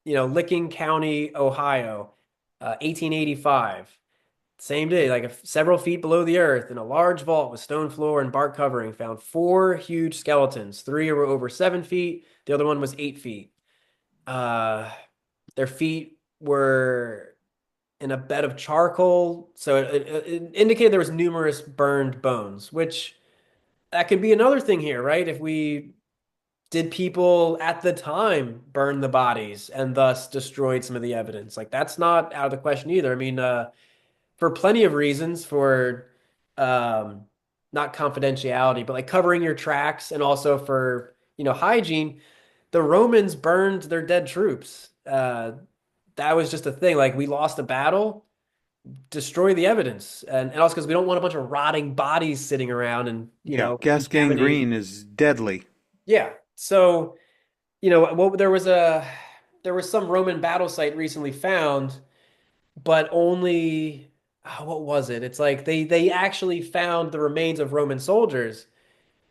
Licking County, Ohio, 1885. Same day, like several feet below the earth, in a large vault with stone floor and bark covering, found 4 huge skeletons. 3 were over 7 feet. The other one was 8 feet. Uh, their feet were in a bed of charcoal, so it indicated there was numerous burned bones, which that could be another thing here, right? If we did people at the time burn the bodies and thus destroyed some of the evidence? Like that's not out of the question either. I mean, for plenty of reasons for um not confidentiality, but like covering your tracks and also for, hygiene, the Romans burned their dead troops. That was just a thing. Like we lost a battle, destroy the evidence. And also because we don't want a bunch of rotting bodies sitting around and, Yeah. Gas contaminating. gangrene is deadly. Yeah. So, there was some Roman battle site recently found, but only what was it? It's like they actually found the remains of Roman soldiers,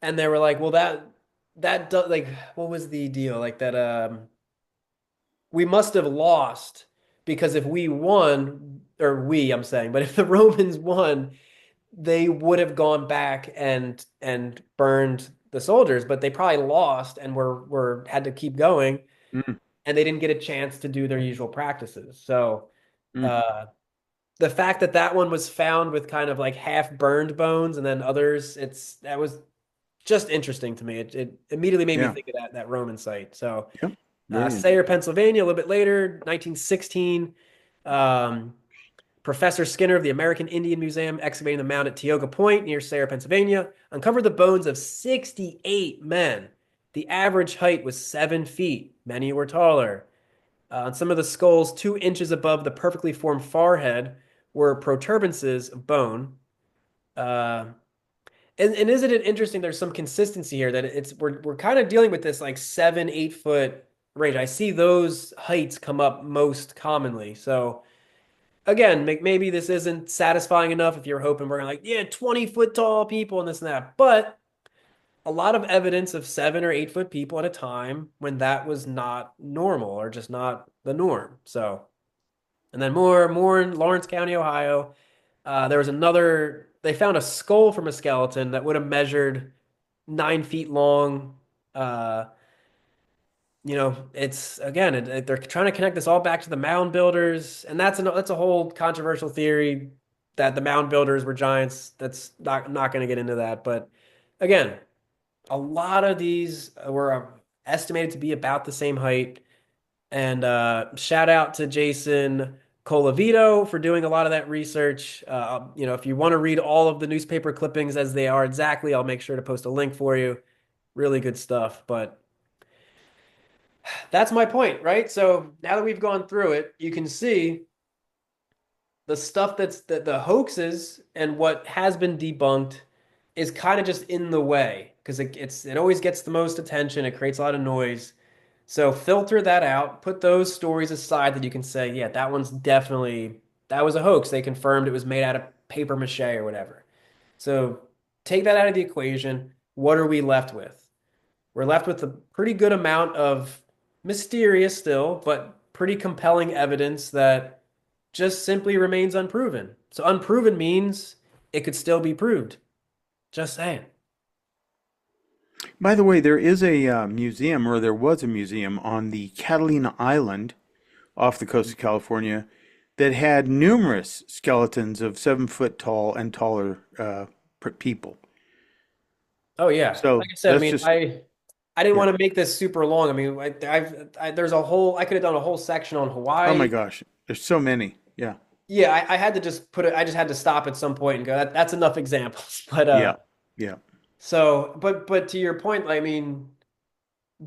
and they were like, well, that do, like what was the deal? Like that we must have lost because if we won, or I'm saying, but if the Romans won, they would have gone back and burned the soldiers, but they probably lost and were had to keep going, Mm, and they didn't get a chance to do their usual practices. So mm. uh the fact that that one was found with kind of like half burned bones and then others, that was just interesting to me. It immediately made me Yeah. think of that Roman site. So Yep. Very Sayre, interesting. Pennsylvania, a little bit later, 1916. Um, Professor Skinner of the American Indian Museum, excavating the mound at Tioga Point near Sayre, Pennsylvania, uncovered the bones of 68 men. The average height was 7 feet. Many were taller. On some of the skulls, 2 inches above the perfectly formed forehead, were protuberances of bone. Uh, and isn't it interesting? There's some consistency here that we're kind of dealing with this like 7, 8 foot range. I see those heights come up most commonly. So again, maybe this isn't satisfying enough if you're hoping we're gonna like, yeah, 20 foot tall people and this and that. But a lot of evidence of 7 or 8 foot people at a time when that was not normal or just not the norm. So, and then more in Lawrence County, Ohio. There was another, they found a skull from a skeleton that would have measured 9 feet long. Uh, it's again, they're trying to connect this all back to the mound builders, and that's a whole controversial theory that the mound builders were giants. That's not going to get into that, but again, a lot of these were estimated to be about the same height. And shout out to Jason Colavito for doing a lot of that research. If you want to read all of the newspaper clippings as they are exactly, I'll make sure to post a link for you. Really good stuff. But that's my point, right? So now that we've gone through it, you can see the stuff that's the hoaxes and what has been debunked is kind of just in the way because it always gets the most attention. It creates a lot of noise. So filter that out, put those stories aside that you can say, yeah, that was a hoax. They confirmed it was made out of paper mache or whatever. So take that out of the equation. What are we left with? We're left with a pretty good amount of mysterious still, but pretty compelling evidence that just simply remains unproven. So unproven means it could still be proved. Just saying. By the way, there is a museum, or there was a museum on the Catalina Island off the coast of California that had numerous skeletons of 7 foot tall and taller people. Oh yeah. So Like I said, I that's mean, just, I didn't yeah. want to make this super long. I mean, there's I could have done a whole section on Oh my Hawaii. gosh, there's so many. Yeah, Yeah, I had to just I just had to stop at some point and go, that's enough examples. But yeah, yeah, but to your point, I mean,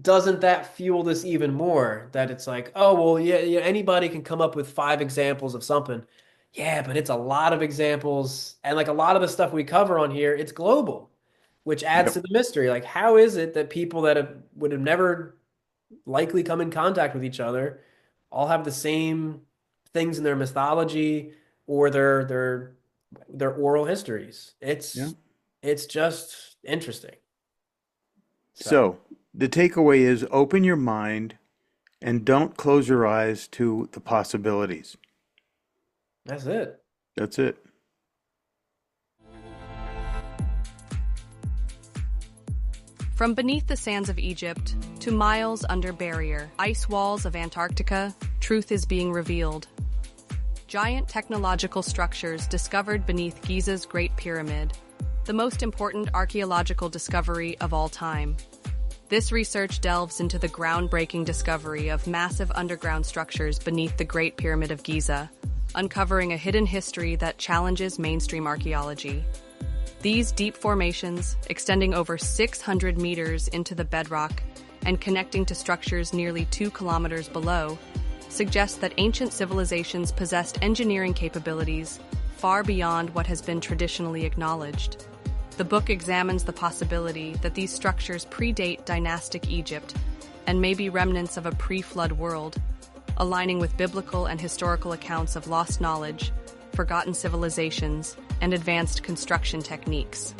doesn't that fuel this even more? That it's like, oh well, yeah, anybody can come up with 5 examples of something. Yeah, but it's a lot of examples, and like a lot of the stuff we cover on here, it's global, which adds yep, to the mystery. Like, how is it that people that would have never likely come in contact with each other all have the same things in their mythology or their oral histories? yeah. It's just interesting. So So the takeaway is open your mind and don't close your eyes to the possibilities. that's it. That's it. From beneath the sands of Egypt to miles under barrier ice walls of Antarctica, truth is being revealed. Giant technological structures discovered beneath Giza's Great Pyramid, the most important archaeological discovery of all time. This research delves into the groundbreaking discovery of massive underground structures beneath the Great Pyramid of Giza, uncovering a hidden history that challenges mainstream archaeology. These deep formations, extending over 600 meters into the bedrock and connecting to structures nearly 2 kilometers below, suggest that ancient civilizations possessed engineering capabilities far beyond what has been traditionally acknowledged. The book examines the possibility that these structures predate dynastic Egypt and may be remnants of a pre-flood world, aligning with biblical and historical accounts of lost knowledge, forgotten civilizations, and advanced construction techniques.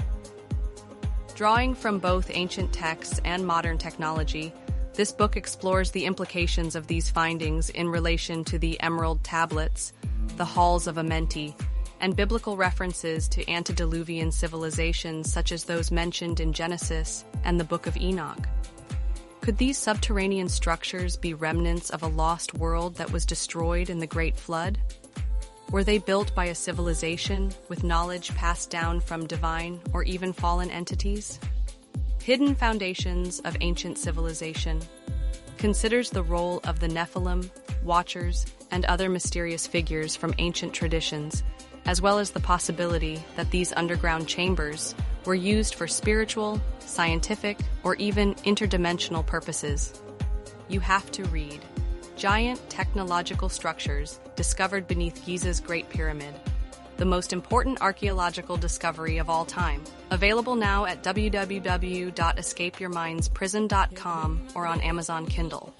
Drawing from both ancient texts and modern technology, this book explores the implications of these findings in relation to the Emerald Tablets, the Halls of Amenti, and biblical references to antediluvian civilizations such as those mentioned in Genesis and the Book of Enoch. Could these subterranean structures be remnants of a lost world that was destroyed in the Great Flood? Were they built by a civilization with knowledge passed down from divine or even fallen entities? Hidden Foundations of Ancient Civilization considers the role of the Nephilim, Watchers, and other mysterious figures from ancient traditions, as well as the possibility that these underground chambers were used for spiritual, scientific, or even interdimensional purposes. You have to read Giant Technological Structures Discovered Beneath Giza's Great Pyramid, the most important archaeological discovery of all time. Available now at www.escapeyourmindsprison.com or on Amazon Kindle.